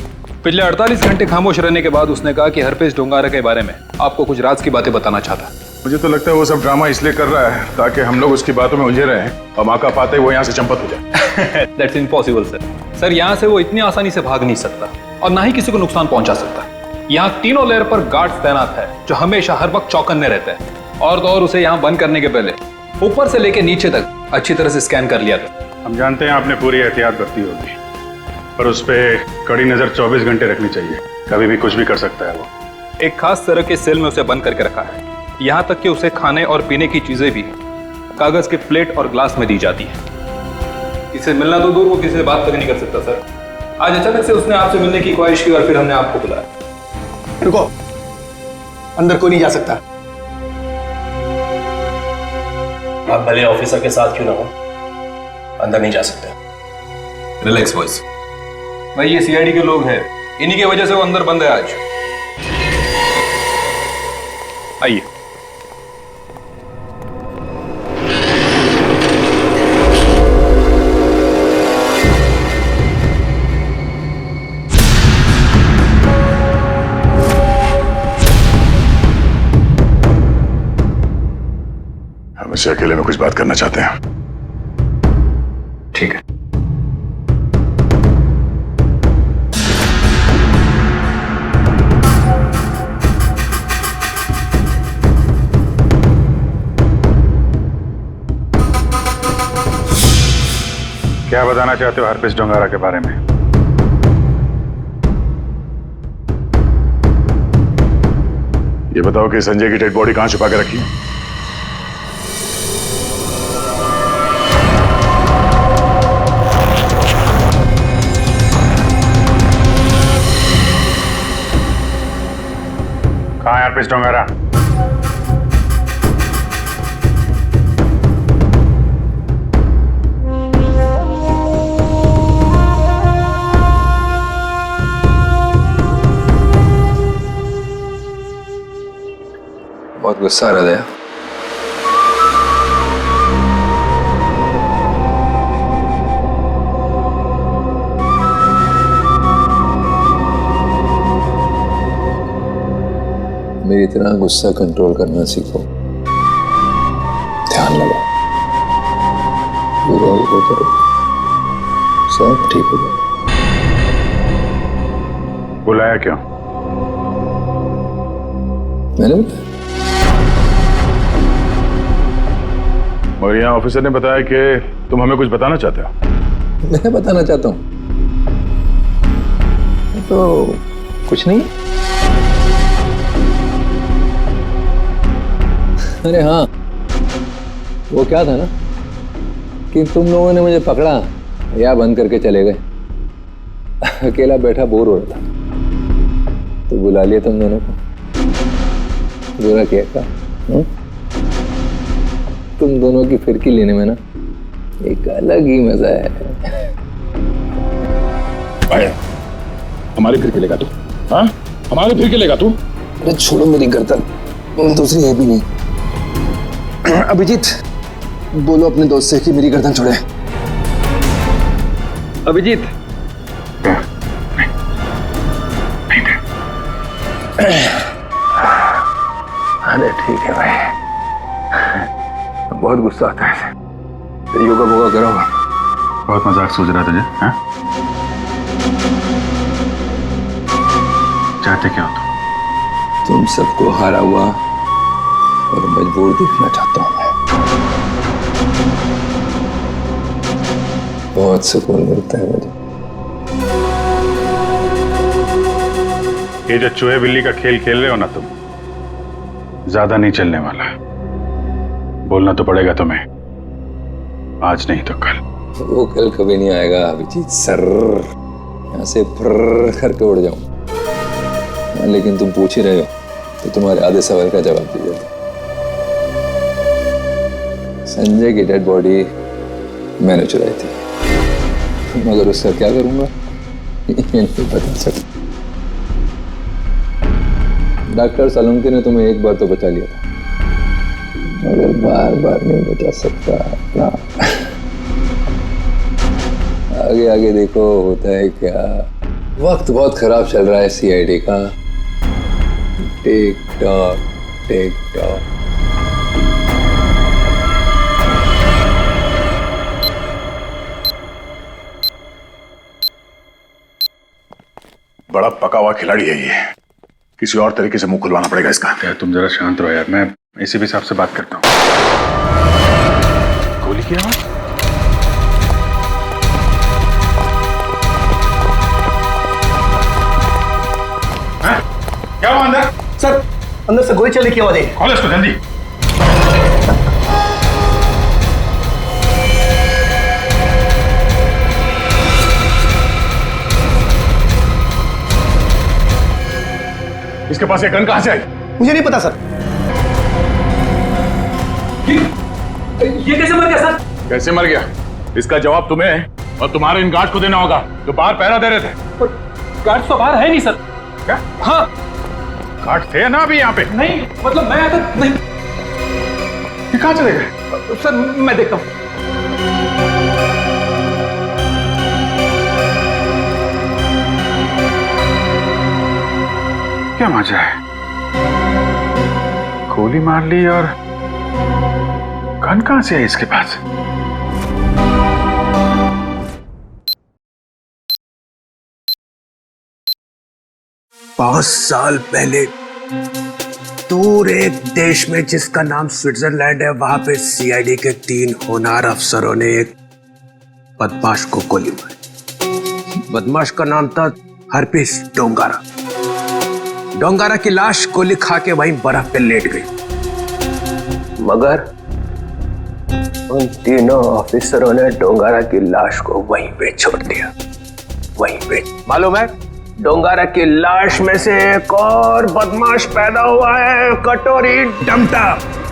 Speaker 17: पिछले 48 घंटे खामोश रहने के बाद उसने कहा कि हरपेश डोंगारा के बारे में आपको कुछ राज की बातें बताना चाहता है।
Speaker 8: मुझे तो लगता है वो सब ड्रामा इसलिए कर रहा है ताकि हम लोग उसकी बातों में उलझे रहे और मौका पाते ही वो यहाँ से चंपत हो जाए।
Speaker 17: That's impossible sir. सर यहाँ से वो इतनी आसानी से भाग नहीं सकता और ना ही किसी को नुकसान पहुंचा सकता। यहाँ तीनों लेयर पर गार्ड्स तैनात है जो हमेशा हर वक्त चौकन्ने रहते हैं। और तो और उसे यहाँ बंद करने के पहले ऊपर से लेके नीचे तक अच्छी तरह से स्कैन कर लिया था।
Speaker 8: हम जानते हैं आपने पूरी एहतियात बरती होगी, पर उस पर कड़ी नजर 24 घंटे रखनी चाहिए। कभी भी कुछ भी कर सकता है वो।
Speaker 17: एक खास तरह के सेल में उसे बंद करके रखा है। यहाँ तक कि उसे खाने और पीने की चीजें भी कागज के प्लेट और ग्लास में दी जाती है। किसी से मिलना तो दूर, वो किसी से बात तक नहीं कर सकता सर। आज अचानक से उसने आपसे मिलने की ख्वाहिश की और फिर हमने आपको बुलाया।
Speaker 15: रुको, अंदर कोई नहीं जा सकता।
Speaker 12: आप भले ऑफिसर के साथ क्यों ना हो, अंदर नहीं जा सकते।
Speaker 17: Relax boys. भाई ये सीआईडी के लोग हैं, इन्हीं की वजह से वो अंदर बंद है आज। आइए।
Speaker 8: हम इससे अकेले में कुछ बात करना चाहते हैं।
Speaker 17: ठीक है।
Speaker 8: क्या बताना चाहते हो हरप्रीत डोंगारा के बारे में? ये बताओ कि संजय की डेड बॉडी कहां छुपा के रखी है? कहां है हरप्रीत डोंगारा?
Speaker 7: बहुत गुस्सा आ रहा है। मेरी तरह गुस्सा कंट्रोल करना सीखो। ध्यान लगाओ, पूरा वो करो, सब ठीक हो जाएगा।
Speaker 8: बुलाया क्यों?
Speaker 7: मैंने बताया।
Speaker 8: मगर यहाँ ऑफिसर ने बताया कि तुम हमें कुछ बताना चाहते हो।
Speaker 7: मैं बताना चाहता हूँ तो कुछ नहीं। अरे हाँ, वो क्या था ना कि तुम लोगों ने मुझे पकड़ा या बंद करके चले गए। अकेला बैठा बोर हो रहा था तो बुला लिया तुम दोनों को। बुरा किया था? तुम दोनों की फिरकी लेने में ना एक अलग ही मजा है।
Speaker 8: भाई, हमारी फिरकी लेगा तू? हाँ, हमारी फिरकी लेगा तू?
Speaker 7: अरे छोड़ो मेरी गर्दन, दूसरी है भी नहीं। अभिजीत, बोलो अपने दोस्त से कि मेरी गर्दन छोड़े।
Speaker 17: अभिजीत।
Speaker 7: अरे ठीक है भाई, बहुत गुस्सा आता है। तो योगा वोगा करो।
Speaker 8: बहुत मजाक सूझ रहा तुझे? हाँ? चाहते क्या हो
Speaker 7: तुम सबको हारा हुआ और मजबूर देखना चाहता हूं मैं। बहुत सुकून मिलता है मुझे।
Speaker 8: ये जो चूहे बिल्ली का खेल खेल रहे हो ना तुम, ज्यादा नहीं चलने वाला। बोलना तो पड़ेगा तुम्हें, आज नहीं तो कल।
Speaker 7: वो कल कभी नहीं आएगा अभिजीत सर। यहाँ से फर्र करके उड़ जाऊं। लेकिन तुम पूछ ही रहे हो तो तुम्हारे आधे सवाल का जवाब दे देता। संजय की डेड बॉडी मैंने चुराई थी, मगर उसका क्या करूंगा ये नहीं बता सकता। डॉक्टर सालुंके ने तुम्हें एक बार तो बचा लिया था, मगर बार बार नहीं बचा सकता ना। आगे आगे देखो होता है क्या। वक्त बहुत खराब चल रहा है सीआईडी का। Tick tock tick tock.
Speaker 8: बड़ा पका हुआ खिलाड़ी है ये, किसी और तरीके से मुंह खुलवाना पड़ेगा इसका।
Speaker 3: यार तुम जरा शांत रहो यार, मैं एसीपी साहब से बात करता हूँ। गोली की आवाज? क्या हुआ अंदर?
Speaker 2: सर अंदर से गोली चलने की आवाज है।
Speaker 3: खोलो इसको जल्दी।
Speaker 8: इसके पास ये गन कहां से आई?
Speaker 2: मुझे नहीं पता सर।
Speaker 15: ये कैसे मर गया सर?
Speaker 8: कैसे मर गया इसका जवाब तुम्हें और तुम्हारे इन गार्ड को देना होगा जो बाहर पहरा दे रहे थे।
Speaker 15: गार्ड तो बाहर है नहीं सर।
Speaker 8: क्या?
Speaker 15: हाँ
Speaker 8: गार्ड थे ना अभी यहाँ पे?
Speaker 15: नहीं, मतलब मैं आता नहीं।
Speaker 8: ये कहाँ चले गए?
Speaker 15: सर मैं देखता हूँ।
Speaker 8: क्या मजा है, गोली मार ली और गन कहां से है इसके पास?
Speaker 10: पांच साल पहले दूर एक देश में जिसका नाम स्विट्जरलैंड है, वहां पे सीआईडी के 3 होनहार अफसरों ने एक बदमाश को गोली मारी। बदमाश का नाम था हरपीस डोंगारा। डोंगारा की लाश गोली खा के वहीं बर्फ पे लेट गई, मगर उन तीनों ऑफिसरों ने डोंगारा की लाश को वहीं पे छोड़ दिया। वहीं पे मालूम है, डोंगारा की लाश में से एक और बदमाश पैदा हुआ है, कटोरी डमटा।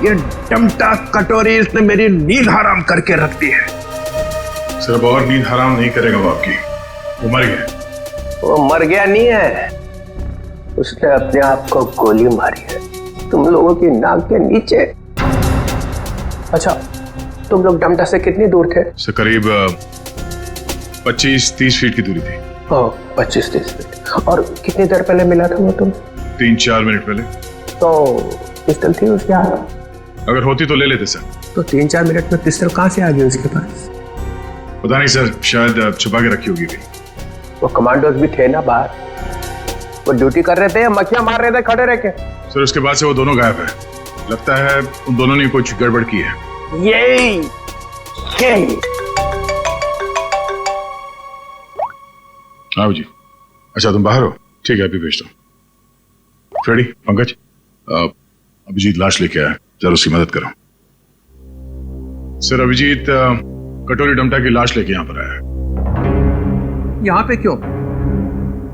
Speaker 10: ये डमटा कटोरी इसने मेरी नींद हराम करके रख दी है।
Speaker 8: सिर्फ और नींद हराम नहीं करेगा वो आपकी, वो मर गया।
Speaker 10: वो मर गया नहीं है, उसने अपने आप को गोली मारी है, तुम लोगों की नाक के नीचे। अच्छा, तुम लोग डमटा से कितनी दूर थे?
Speaker 8: से करीब 25-30 फीट की दूरी थी।
Speaker 10: 25-30 फीट। और कितनी देर पहले मिला था वो तुम?
Speaker 8: 3-4 मिनट पहले।
Speaker 10: तो पिस्टल थी उसके हाथ?
Speaker 8: अगर होती तो ले लेते सर।
Speaker 10: तो 3-4 मिनट में पिस्टल कहां से आ गई उसके पास?
Speaker 8: पता नहीं सर, शायद छुपा के रखी होगी कहीं।
Speaker 10: वो कमांडोज भी थे ना बाहर, वो ड्यूटी कर रहे थे या मक्खियां मार रहे थे खड़े रह के?
Speaker 8: सर उसके बाद से वो दोनों गायब है, लगता है उन दोनों ने कुछ गड़बड़ की है।
Speaker 10: यही
Speaker 8: आओ जी। अच्छा तुम बाहर हो, ठीक है अभी भेजता हूँ। फ्रेडी, पंकज, अभिजीत लाश लेके आया, जरा उसकी मदद करो। सर अभिजीत कटोरी डमटा की लाश लेके यहाँ पर आया है।
Speaker 10: यहाँ पे क्यों?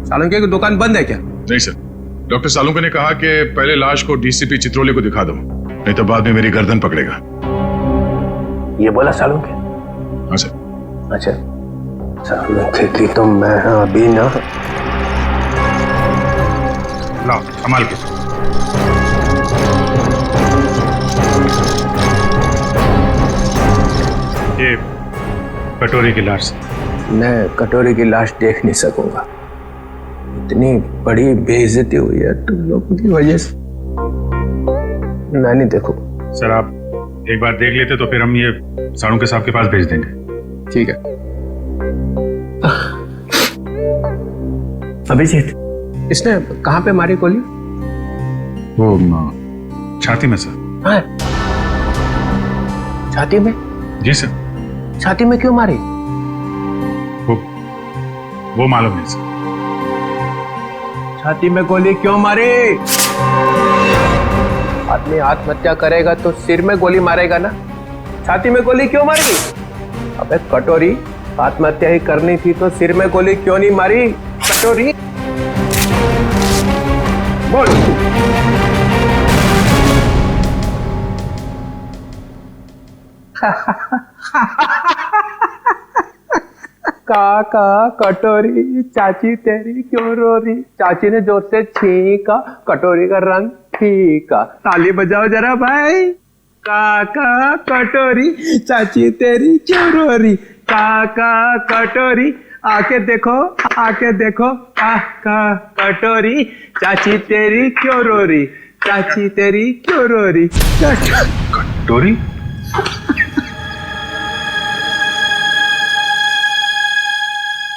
Speaker 10: सालुंके की दुकान बंद है क्या?
Speaker 8: नहीं सर, डॉक्टर सालुंके ने कहा कि पहले लाश को डीसीपी चित्रोले को दिखा दो, नहीं तो बाद में मेरी गर्दन पकड़ेगा।
Speaker 10: ये बोला सालुंके?
Speaker 8: हाँ सर।
Speaker 10: अच्छा, सालुंके की तो मैं अभी ना।
Speaker 8: लाओ संभाल के। ये कटोरी की लाश।
Speaker 10: मैं कटोरी की लाश देख नहीं सकूंगा, इतनी बड़ी बेइज्जती हुई है तुम लोगों की वजह से, मैं नहीं देखूं।
Speaker 3: सर आप एक बार देख लेते तो फिर हम ये सालुंके साहब के पास भेज देंगे।
Speaker 10: ठीक है। अभिजीत, इसने कहां पे मारी गोली?
Speaker 3: वो छाती में सर।
Speaker 10: हाँ, छाती में?
Speaker 3: जी सर।
Speaker 10: छाती में क्यों मारी?
Speaker 3: वो मालूम नहीं सर।
Speaker 10: छाती में गोली क्यों मारी? आदमी आत्महत्या करेगा तो सिर में गोली मारेगा ना, छाती में गोली क्यों मारी? अबे कटोरी, आत्महत्या ही करनी थी तो सिर में गोली क्यों नहीं मारी? कटोरी बोल। काका कटोरी, चाची तेरी क्यों रो रही? चाची ने जोर से छींका, कटोरी का रंग फीका। ताली बजाओ जरा भाई। काका कटोरी, चाची तेरी क्यों रो रही? काका कटोरी, आके देखो, आके देखो। काका कटोरी, चाची तेरी क्यों रो रही? चाची तेरी क्यों रो रही?
Speaker 3: कटोरी?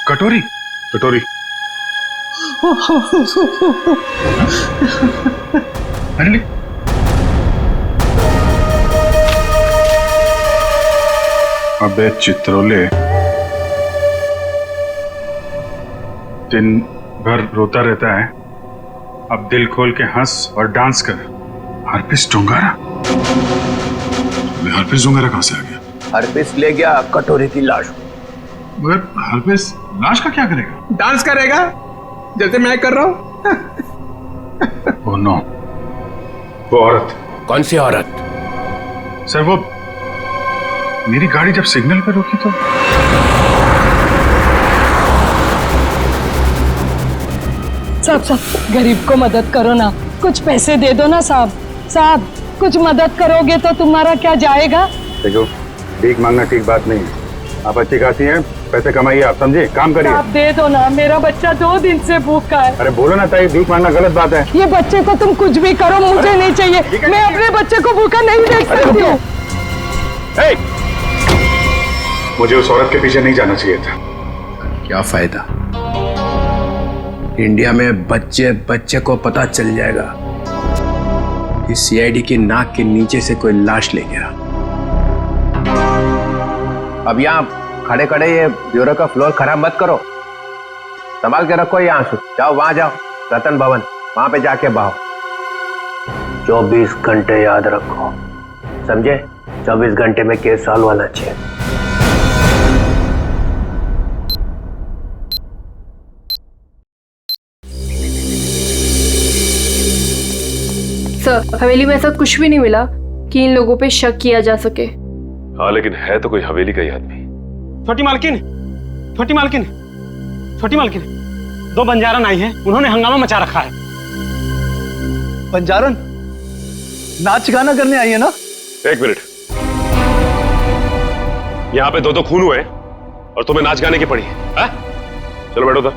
Speaker 3: कटोरी?
Speaker 8: कटोरी अरे अबे चित्रोले, दिन भर रोता रहता है, अब दिल खोल के हंस और डांस कर। हरपिस डोंगारा? हरपिस डोंगारा कहां से आ गया?
Speaker 10: हरपिस ले गया कटोरे की लाश।
Speaker 8: मगर हरपिस लाश का क्या करेगा?
Speaker 15: डांस करेगा जैसे मैं कर रहा हूं।
Speaker 8: ओह नो, वो औरत।
Speaker 10: कौन सी औरत?
Speaker 8: सर वो मेरी गाड़ी जब सिग्नल पे रुकी तो
Speaker 6: साहब गरीब को मदद करो ना, कुछ पैसे दे दो ना साहब, कुछ मदद करोगे तो तुम्हारा क्या जाएगा?
Speaker 3: देखो, भीख मांगना ठीक बात नहीं है। आप अच्छी खाती हैं, पैसे कमाइए, आप समझे, काम करिए।
Speaker 6: आप दे दो ना, मेरा बच्चा 2 दिन से भूखा है।
Speaker 3: अरे बोलो ना ताई, भीख मांगना गलत बात है।
Speaker 6: ये बच्चे को तुम कुछ भी करो, मुझे नहीं चाहिए। मैं अपने बच्चे को भूखा नहीं देख सकती हूँ।
Speaker 8: मुझे उस औरत के पीछे नहीं जाना चाहिए था।
Speaker 10: क्या फायदा? इंडिया में बच्चे को पता चल जाएगा कि सीआईडी की नाक के नीचे से कोई लाश ले गया। अब यहाँ खड़े खड़े ये ब्यूरो का फ्लोर खराब मत करो, संभाल के रखो ये आंसू। जाओ वहां जाओ, रतन भवन, वहां पे जाके बहाओ। 24 घंटे याद रखो, समझे? 24 घंटे में केस सॉल्व होना चाहिए।
Speaker 5: सर, हवेली में ऐसा कुछ भी नहीं मिला कि इन लोगों पे शक किया जा सके।
Speaker 12: हाँ, लेकिन है तो कोई हवेली का ही आदमी।
Speaker 15: छोटी मालकिन, छोटी मालकिन, छोटी मालकिन, 2 बंजारन आई हैं, उन्होंने हंगामा मचा रखा है।
Speaker 2: बंजारन नाच गाना करने आई है ना?
Speaker 12: 1 मिनट, यहाँ पे 2 खून हुए और तुम्हें नाच गाने की पड़ी है? चलो बैठो उधर।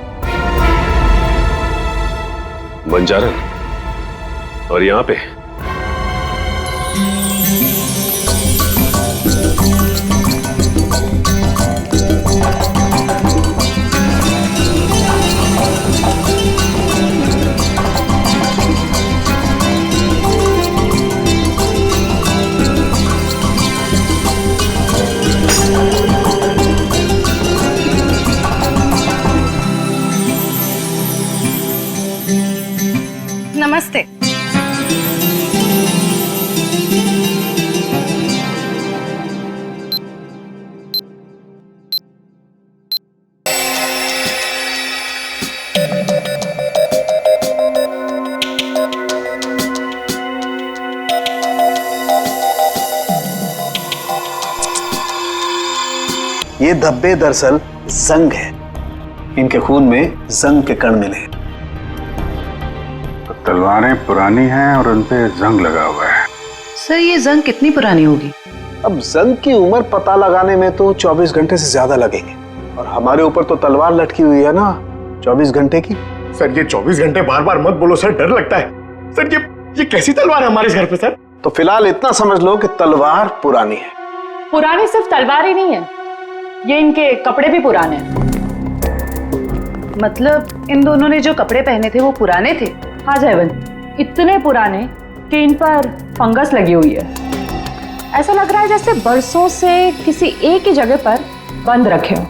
Speaker 12: बंजारन, और यहाँ पे
Speaker 11: नमस्ते।
Speaker 2: ये धब्बे दरअसल जंग है, इनके खून में जंग के कण मिले।
Speaker 8: तो तलवारें पुरानी हैं और उन पे जंग लगा हुआ है।
Speaker 9: सर, ये जंग कितनी पुरानी होगी?
Speaker 2: अब जंग की उम्र पता लगाने में तो 24 घंटे से ज्यादा लगेंगे, और हमारे ऊपर तो तलवार लटकी हुई है ना 24 घंटे की।
Speaker 4: सर, ये 24 घंटे बार बार मत बोलो सर, डर लगता है। सर, ये कैसी तलवार है हमारे घर पे सर?
Speaker 2: तो फिलहाल इतना समझ लो कि तलवार पुरानी है।
Speaker 6: पुरानी सिर्फ तलवार ही नहीं है, ये इनके कपड़े भी पुराने हैं।
Speaker 9: मतलब इन दोनों ने जो कपड़े पहने थे वो पुराने थे?
Speaker 6: हाँ जयवंत, इतने पुराने कि इन पर फंगस लगी हुई है। ऐसा लग रहा है जैसे बरसों से किसी एक ही जगह पर बंद रखे हो।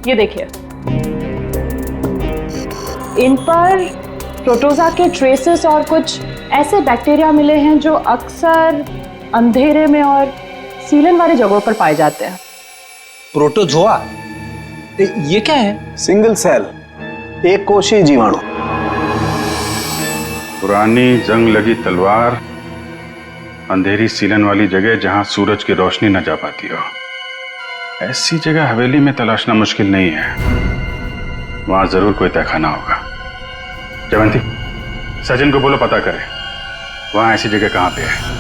Speaker 6: ये देखिए, इन पर प्रोटोजा के ट्रेसेस और कुछ ऐसे बैक्टीरिया मिले हैं जो अक्सर अंधेरे में और सीलन वाली जगहों पर पाए जाते हैं।
Speaker 16: प्रोटोजोआ? ये क्या है?
Speaker 2: सिंगल सेल, एक कोशीय जीवाणु।
Speaker 8: पुरानी जंग लगी तलवार, अंधेरी सीलन वाली जगह जहां सूरज की रोशनी न जा पाती हो। ऐसी जगह हवेली में तलाशना मुश्किल नहीं है, वहां जरूर कोई तहखाना होगा। जयवंती, सचिन को बोलो पता करे वहां ऐसी जगह कहां पे है।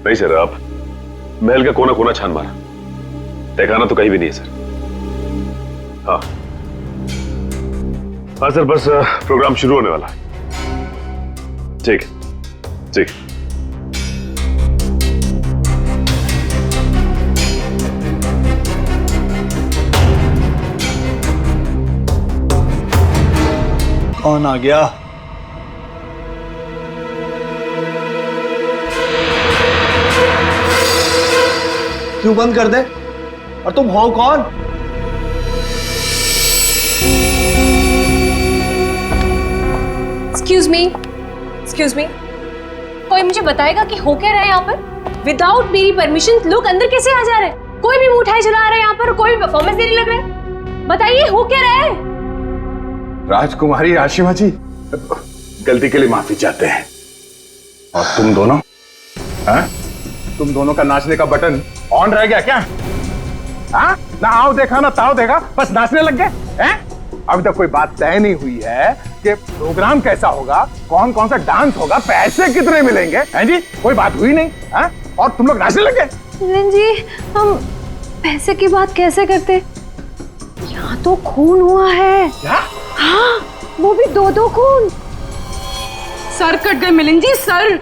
Speaker 12: नहीं सर, आप महल का कोना कोना छान मारा, तहखाना तो कहीं भी नहीं है सर। हाँ हाँ सर, बस प्रोग्राम शुरू होने वाला है। ठीक ठीक।
Speaker 4: कौन आ गया? क्यों बंद कर दे? और तुम हो कौन?
Speaker 11: एक्सक्यूज मी, कोई मुझे बताएगा कि हो क्या रहा है यहाँ पर? विदाउट मेरी परमिशन लोग अंदर कैसे आ जा रहे हैं? कोई भी मिठाई जला रहा है यहाँ पर, कोई भी परफॉर्मेंस देने लग रहा है। बताइए हो क्या रहा है?
Speaker 8: राजकुमारी आशिमा जी, गलती के लिए माफी चाहते हैं। और तुम दोनों, हाँ? तुम दोनों का नाचने का बटन ऑन रह गया क्या? हाँ? ना आओ देखा ना ताओ देखा, बस नाचने लग गए हैं? अभी तक कोई बात तय नहीं हुई है कि प्रोग्राम कैसा होगा, कौन कौन सा डांस होगा, पैसे कितने मिलेंगे, हैं जी? कोई बात हुई नहीं, हाँ? और तुम लोग नाचने लग गए।
Speaker 5: मिलन जी, हम पैसे की बात कैसे करते? यहाँ तो खून हुआ है।
Speaker 8: क्या?
Speaker 5: हाँ, वो भी 2-2 खून।
Speaker 9: सर कट गए मिलन जी, सर।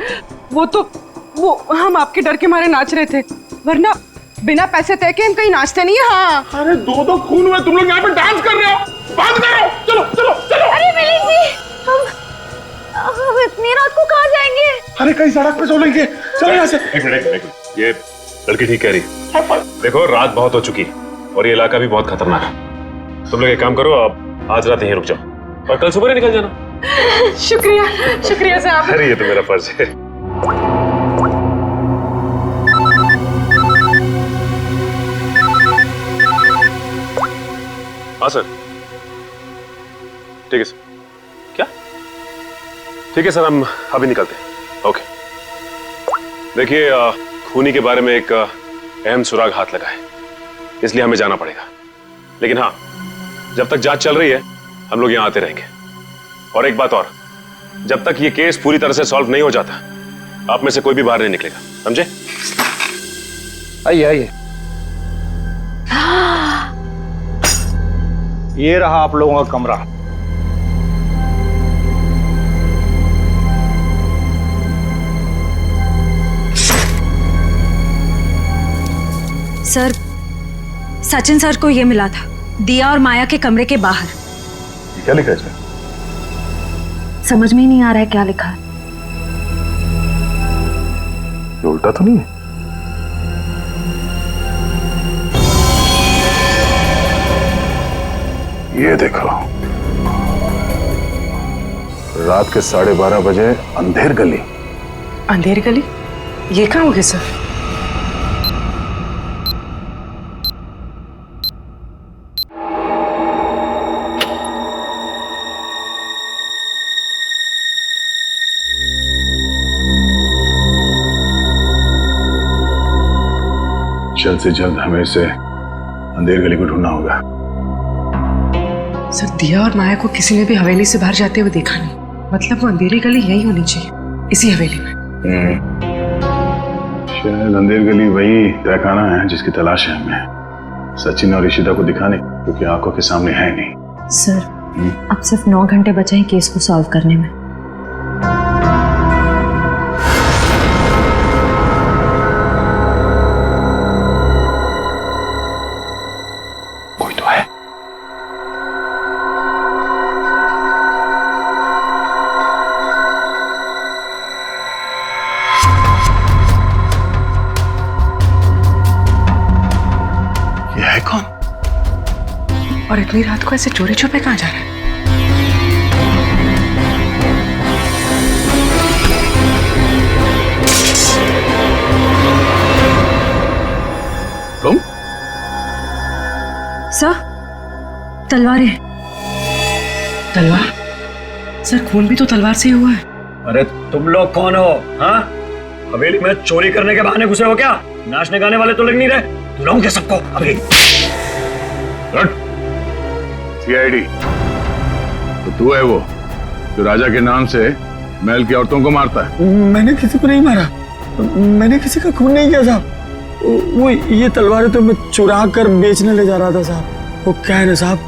Speaker 9: वो हम आपके डर के मारे नाच रहे थे, वरना बिना पैसे तय के हम कहीं नाचते नहीं है। हाँ।
Speaker 8: अरे 2-2 खून हुए, तुम लोग यहाँ पे डांस कर रहे हो, बंद करो, चलो चलो चलो।
Speaker 5: अरे मिलन जी, हम इतनी रात को कहाँ जाएंगे?
Speaker 8: अरे कहीं सड़क पे सो लेंगे, चलो यहाँ से।
Speaker 12: एक मिनट, ये लड़की ठीक कह रही। देखो रात बहुत हो चुकी और ये इलाका भी बहुत खतरनाक है। तुम लोग एक काम करो, आप आज रात यहीं रुक जाओ और कल सुबह निकल जाना।
Speaker 9: शुक्रिया साहब।
Speaker 12: अरे ये तो मेरा फर्ज है। हाँ सर, ठीक है सर। क्या? ठीक है सर, हम अभी निकलते हैं। ओके। देखिए, खूनी के बारे में एक अहम सुराग हाथ लगा है, इसलिए हमें जाना पड़ेगा। लेकिन हाँ, जब तक जांच चल रही है हम लोग यहाँ आते रहेंगे। और एक बात और, जब तक ये केस पूरी तरह से सॉल्व नहीं हो जाता आप में से कोई भी बाहर नहीं निकलेगा, समझे?
Speaker 13: आइए आइए। ये रहा आप लोगों का कमरा।
Speaker 18: सर, सचिन सर को ये मिला था, दिया और माया के कमरे के बाहर।
Speaker 8: क्या लिखा है इसमें?
Speaker 18: समझ में ही नहीं आ रहा है क्या लिखा है।
Speaker 8: ये उल्टा तो नहीं है? ये देखो, रात के 12:30 बजे अंधेर गली।
Speaker 9: अंधेर गली? ये कहाँ होगी सर?
Speaker 8: जल्द से जल्द हमें इसे अंधेर गली को ढूंढना होगा।
Speaker 9: सर, दिया और माया को किसी ने भी हवेली से बाहर जाते हुए देखा नहीं, मतलब वो अंधेरी गली यही होनी चाहिए, इसी हवेली में।
Speaker 8: शायद अंधेर गली वही तहखाना है जिसकी तलाश है हमें, सचिन और ईशिता को दिखाने, क्योंकि आंखों के सामने है नहीं।
Speaker 18: सर, अब सिर्फ 9 घंटे बचे हैं केस को सॉल्व करने में।
Speaker 8: कोई तो है। ये है कौन?
Speaker 9: और इतनी रात को ऐसे चोरी छुपे कहाँ जा रहा है?
Speaker 8: तुम?
Speaker 18: सर, तलवारें।
Speaker 9: तलवार? सर, खून भी तो तलवार से ही हुआ है।
Speaker 4: अरे तुम लोग कौन हो? हाँ, हवेली में चोरी करने के बहाने घुसे हो क्या? नाचने गाने वाले तो लग नहीं रहे। बुलाऊंगे सबको अभी।
Speaker 8: सीआईडी, तो तू है वो जो राजा के नाम से महल की औरतों को मारता है?
Speaker 4: मैंने किसी को नहीं मारा, मैंने किसी का खून नहीं किया साहब। वो ये तलवारें तो मैं चुरा कर बेचने ले जा रहा था साहब। वो क्या है ना साहब,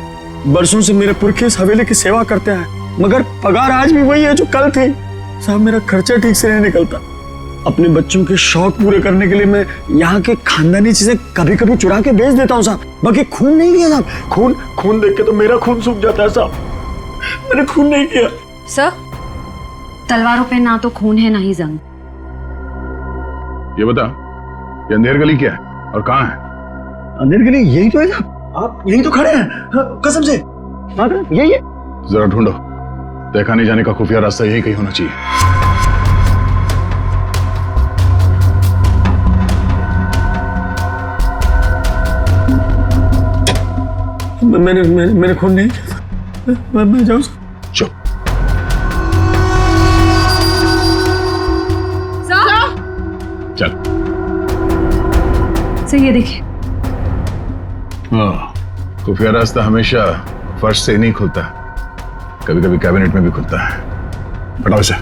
Speaker 4: बरसों से मेरे पुरखे इस हवेली की सेवा करते हैं, मगर पगार आज भी वही है जो कल थी साहब। मेरा खर्चा ठीक से नहीं निकलता। अपने बच्चों के शौक पूरे करने के लिए मैं यहाँ के खानदानी चीजें कभी कभी चुरा के बेच देता हूँ साहब, बाकी खून नहीं किया साहब। खून देख के तो मेरा खून सूख जाता है साहब। मैंने खून नहीं किया।
Speaker 18: सर, तलवारों पे ना तो खून है ना ही जंग।
Speaker 8: ये बता, ये अंधेर गली क्या है और कहाँ है?
Speaker 4: अंधेर गली यही तो है साहब, आप यही तो खड़े हैं। हाँ, कसम से यही है।
Speaker 8: जरा ढूंढो, देखा नहीं जाने का खुफिया रास्ता यही कहीं होना चाहिए।
Speaker 4: मैंने खून नहीं किया। मैं जाऊँ?
Speaker 8: चुप। चल।
Speaker 18: सर ये देखिए।
Speaker 8: हाँ, खुफिया रास्ता हमेशा फर्श से नहीं खुलता, कभी कभी कैबिनेट में भी खुलता है। हटाओ इसे।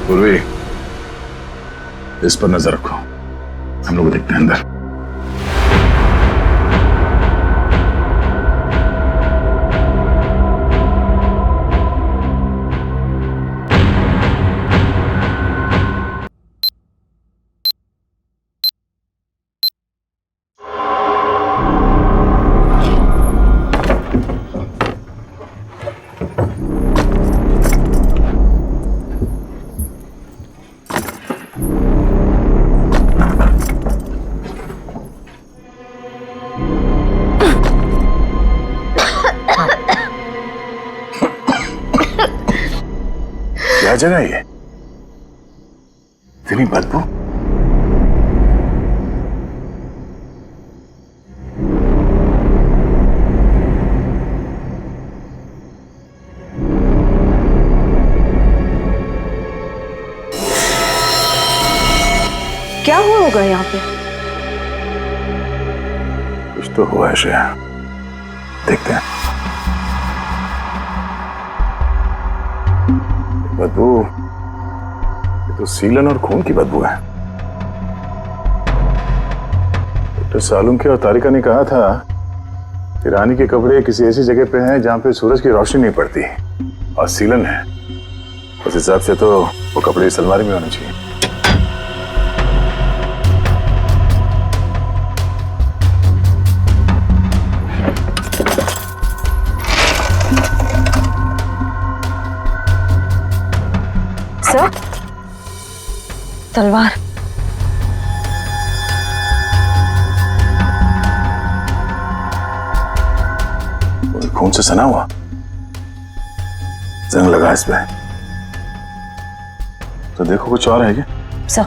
Speaker 8: पूर्वी, इस पर नजर रखो, हम लोग देखते हैं अंदर। क्या जगह ये? इतनी बदबू?
Speaker 18: क्या हुआ होगा यहाँ पे?
Speaker 8: कुछ तो हुआ है श्रेया, देखते हैं। बदबू, ये तो सीलन और खून की बदबू है। डॉक्टर सालुंखे और तारिका ने कहा था कि रानी के कपड़े किसी ऐसी जगह पे हैं जहां पे सूरज की रोशनी नहीं पड़ती, और सीलन है। उस हिसाब से तो वो कपड़े इस अलमारी में होने चाहिए।
Speaker 18: सर, तलवार।
Speaker 8: खून से सना हुआ, जंग लगा इस पे। तो देखो कुछ और है क्या?
Speaker 18: सर,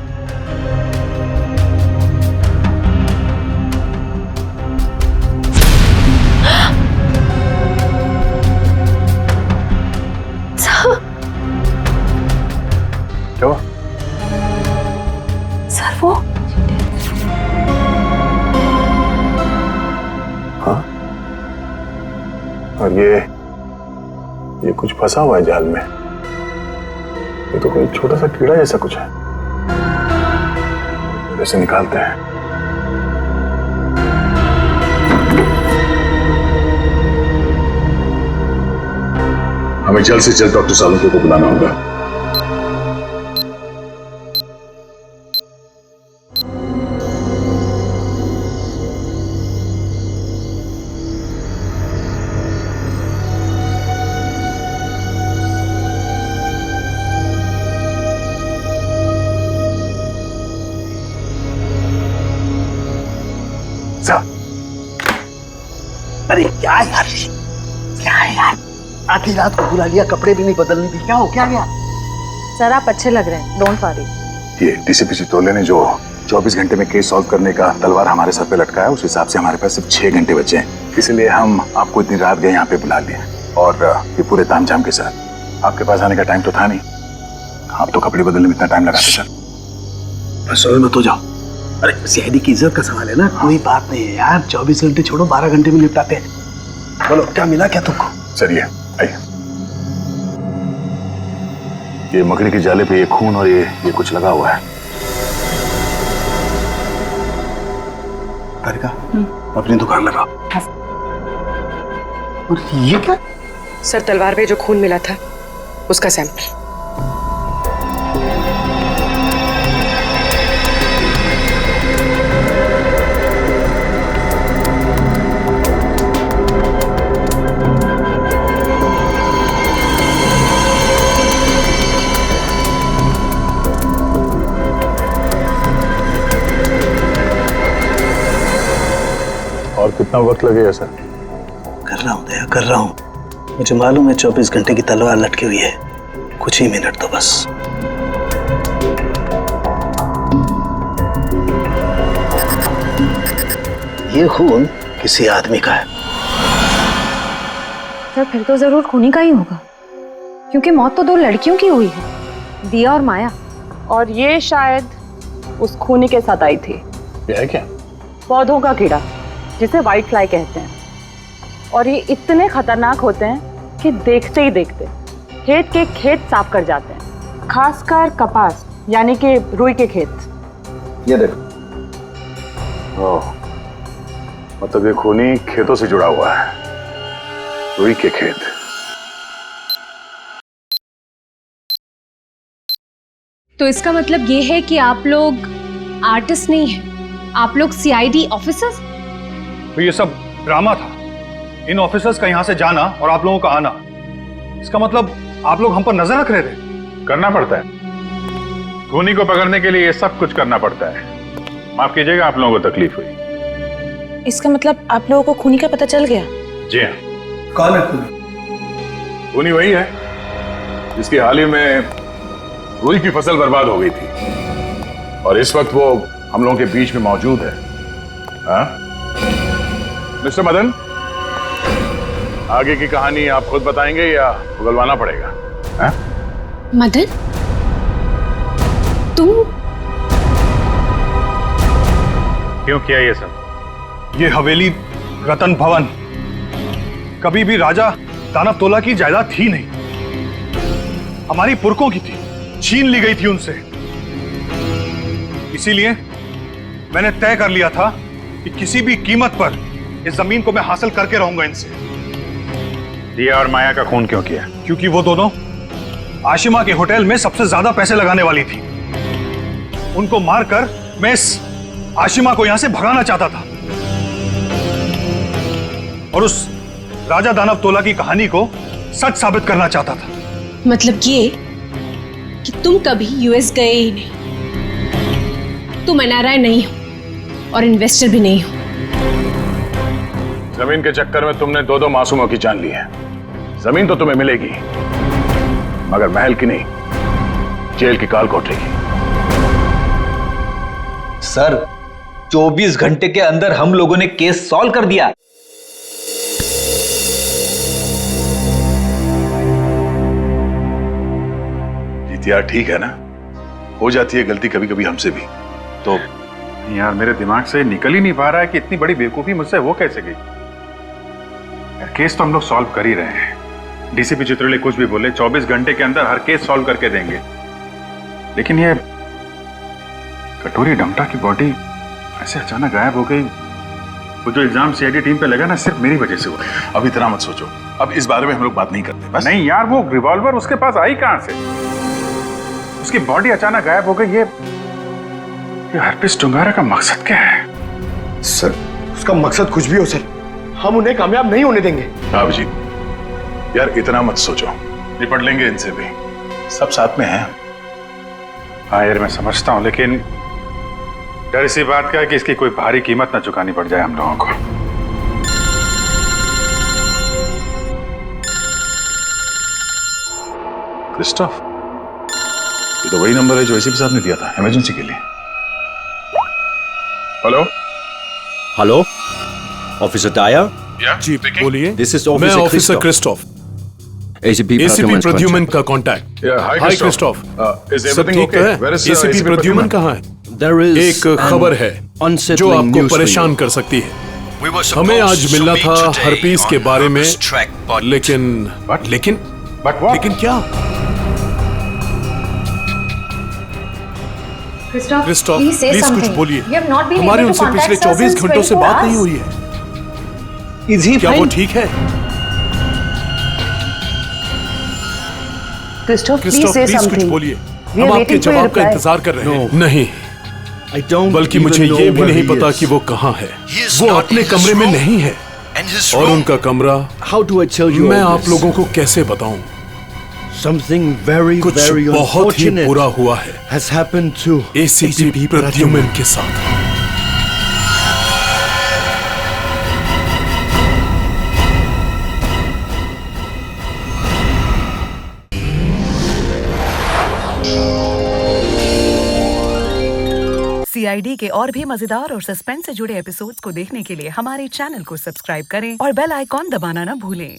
Speaker 8: क्या हुआ?
Speaker 18: सर वो
Speaker 8: हाँ, और ये कुछ फंसा हुआ है जाल में। ये तो कोई छोटा सा कीड़ा जैसा कुछ है। इसे निकालते हैं। हमें जल्द से जल्द डॉक्टर सालुंखे को बुलाना होगा।
Speaker 2: अरे क्या यार, क्या है यार, आधी रात को बुला लिया, कपड़े भी नहीं बदलने दी। क्या हो, क्या गया?
Speaker 6: सर आप अच्छे लग रहे हैं, डोंट वरी।
Speaker 8: ये डीसीपी तोले ने जो 24 घंटे में केस सॉल्व करने का तलवार हमारे सर पे लटका है, उस हिसाब से हमारे पास सिर्फ 6 घंटे बचे हैं। इसलिए हम आपको इतनी रात गए यहाँ पे बुला लिए, और ये पूरे तामझाम के साथ। आपके पास आने का टाइम तो था नहीं, आप तो कपड़े बदलने में इतना टाइम लगाते सर।
Speaker 2: बस मत हो जाओ। अरे सीआईडी की इज्जत का सवाल है ना, कोई बात नहीं है यार। 24 घंटे छोड़ो, 12 घंटे में निपटाते हैं। बोलो क्या मिला क्या तुमको?
Speaker 8: सर ये आइए, ये मकड़ी के जाले पे ये खून और ये कुछ लगा हुआ है।
Speaker 2: तारिका, अपनी दुकान लगाओ। और ये क्या?
Speaker 9: सर तलवार पे जो खून मिला था उसका सैंपल।
Speaker 8: कितना वक्त लगेगा सर?
Speaker 10: कर रहा हूँ दया, कर रहा हूँ। मुझे मालूम है 24 घंटे की तलवार लटकी हुई है, कुछ ही मिनट तो बस। ये खून किसी आदमी का है।
Speaker 18: सर फिर तो जरूर खूनी का ही होगा, क्योंकि मौत तो 2 लड़कियों की हुई है, दिया और माया।
Speaker 6: और ये शायद उस खूनी के साथ आई थी।
Speaker 8: ये है क्या?
Speaker 6: पौधों का कीड़ा, जिसे व्हाइट फ्लाई कहते हैं। और ये इतने खतरनाक होते हैं कि देखते ही देखते खेत के खेत साफ कर जाते हैं, खासकर कपास यानी कि रुई के खेत।
Speaker 16: ये देखो।
Speaker 8: ओह, मतलब ये खूनी खेतों से जुड़ा हुआ है, रुई के खेत।
Speaker 11: तो इसका मतलब ये है कि आप लोग आर्टिस्ट नहीं हैं, आप लोग सीआईडी ऑफिसर्स?
Speaker 13: तो ये सब ड्रामा था, इन ऑफिसर्स का यहाँ से जाना और आप लोगों का आना। इसका मतलब आप लोग हम पर नजर रख रहे थे।
Speaker 8: करना पड़ता है, खूनी को पकड़ने के लिए ये सब कुछ करना पड़ता है। माफ कीजिएगा, आप लोगों को तकलीफ हुई।
Speaker 18: इसका मतलब आप लोगों को खूनी का पता चल गया?
Speaker 8: जी हाँ।
Speaker 10: कौन है खूनी?
Speaker 8: खूनी वही है जिसकी हाल ही में रुई की फसल बर्बाद हो गई थी और इस वक्त वो हम लोगों के बीच में मौजूद है। हाँ? मिस्टर मदन, आगे की कहानी आप खुद बताएंगे या उगलवाना पड़ेगा? हाँ?
Speaker 11: मदन, तुम
Speaker 13: क्यों किया ये सब? ये हवेली रतन भवन कभी भी राजा दानव तोला की जायदाद थी नहीं, हमारी पुरखों की थी, छीन ली गई थी उनसे। इसीलिए मैंने तय कर लिया था कि किसी भी कीमत पर इस जमीन को मैं हासिल करके रहूंगा इनसे।
Speaker 8: दिया और माया का खून क्यों किया?
Speaker 13: क्योंकि वो दोनों आशिमा के होटल में सबसे ज्यादा पैसे लगाने वाली थी। उनको मारकर मैं इस आशिमा को यहां से भगाना चाहता था और उस राजा दानव तोला की कहानी को सच साबित करना चाहता था।
Speaker 11: मतलब ये कि तुम कभी यूएस गए ही नहीं, तुम एनआरआई नहीं हो और इन्वेस्टर भी नहीं हो।
Speaker 8: जमीन के चक्कर में तुमने 2 मासूमों की जान ली है। जमीन तो तुम्हें मिलेगी, मगर महल की नहीं, जेल की काल कोठरी की।
Speaker 19: सर 24 घंटे के अंदर हम लोगों ने केस सॉल्व कर दिया।
Speaker 8: यार ठीक है ना, हो जाती है गलती कभी कभी हमसे भी। तो यार मेरे दिमाग से निकल ही नहीं पा रहा है कि इतनी बड़ी बेवकूफी मुझसे वो कैसे गई। केस तो हम लोग सॉल्व कर ही रहे हैं। डीसीपी चित्रले कुछ भी बोले, 24 घंटे के अंदर हर केस सॉल्व करके देंगे। लेकिन ये कटोरी डमटा की बॉडी ऐसे अचानक गायब हो गई। वो जो इल्जाम सीआईडी टीम पे लगा ना, सिर्फ मेरी वजह से हुआ। अब इतना मत सोचो, अब इस बारे में हम लोग बात नहीं करते बस।
Speaker 13: नहीं यार, वो रिवॉल्वर उसके पास आई कहां से? उसकी बॉडी अचानक गायब हो गई। ये हरपिस टुंगारा का मकसद क्या है?
Speaker 4: सर उसका मकसद कुछ भी हो सर, हम उन्हें कामयाब नहीं होने देंगे।
Speaker 8: अभिजीत यार इतना मत सोचो, निपट लेंगे इनसे भी, सब साथ में हैं।
Speaker 13: हाँ यार मैं समझता हूं, लेकिन डर इसी बात का है कि इसकी कोई भारी कीमत ना चुकानी पड़ जाए हम लोगों को।
Speaker 8: क्रिस्टोफ, ये तो वही नंबर है जो एसीपी साहब ने दिया था इमरजेंसी के लिए। Hello
Speaker 20: hello, officer Dyer.
Speaker 8: जी बोलिए।
Speaker 20: दिस इज
Speaker 21: मैं ऑफिसर क्रिस्टोफ,
Speaker 20: एसीपी
Speaker 21: प्रद्युमन का कांटेक्ट। हाय क्रिस्टोफ, सब ठीक है? एसीपी प्रद्युमन कहाँ है? एक खबर है जो आपको परेशान कर सकती है। हमें आज मिलना था हरपीस के बारे में, लेकिन क्या? क्रिस्टोफ प्लीज कुछ बोलिए, हमारी उनसे पिछले 24 घंटों से बात नहीं हुई है। क्या वो ठीक है?
Speaker 6: क्रिस्टोफ
Speaker 21: प्लीज कुछ बोलिए, हम आपके जवाब का इंतजार कर रहे हैं। नहीं, बल्कि मुझे ये भी नहीं पता कि वो कहाँ है। वो अपने कमरे में नहीं है और उनका कमरा मैं आप लोगों को कैसे बताऊं? कुछ बहुत ही बुरा हुआ है एसीपी प्रद्युमन के साथ।
Speaker 14: CID के और भी मजेदार और सस्पेंस से जुड़े एपिसोड्स को देखने के लिए हमारे चैनल को सब्सक्राइब करें और बेल आइकॉन दबाना ना भूलें।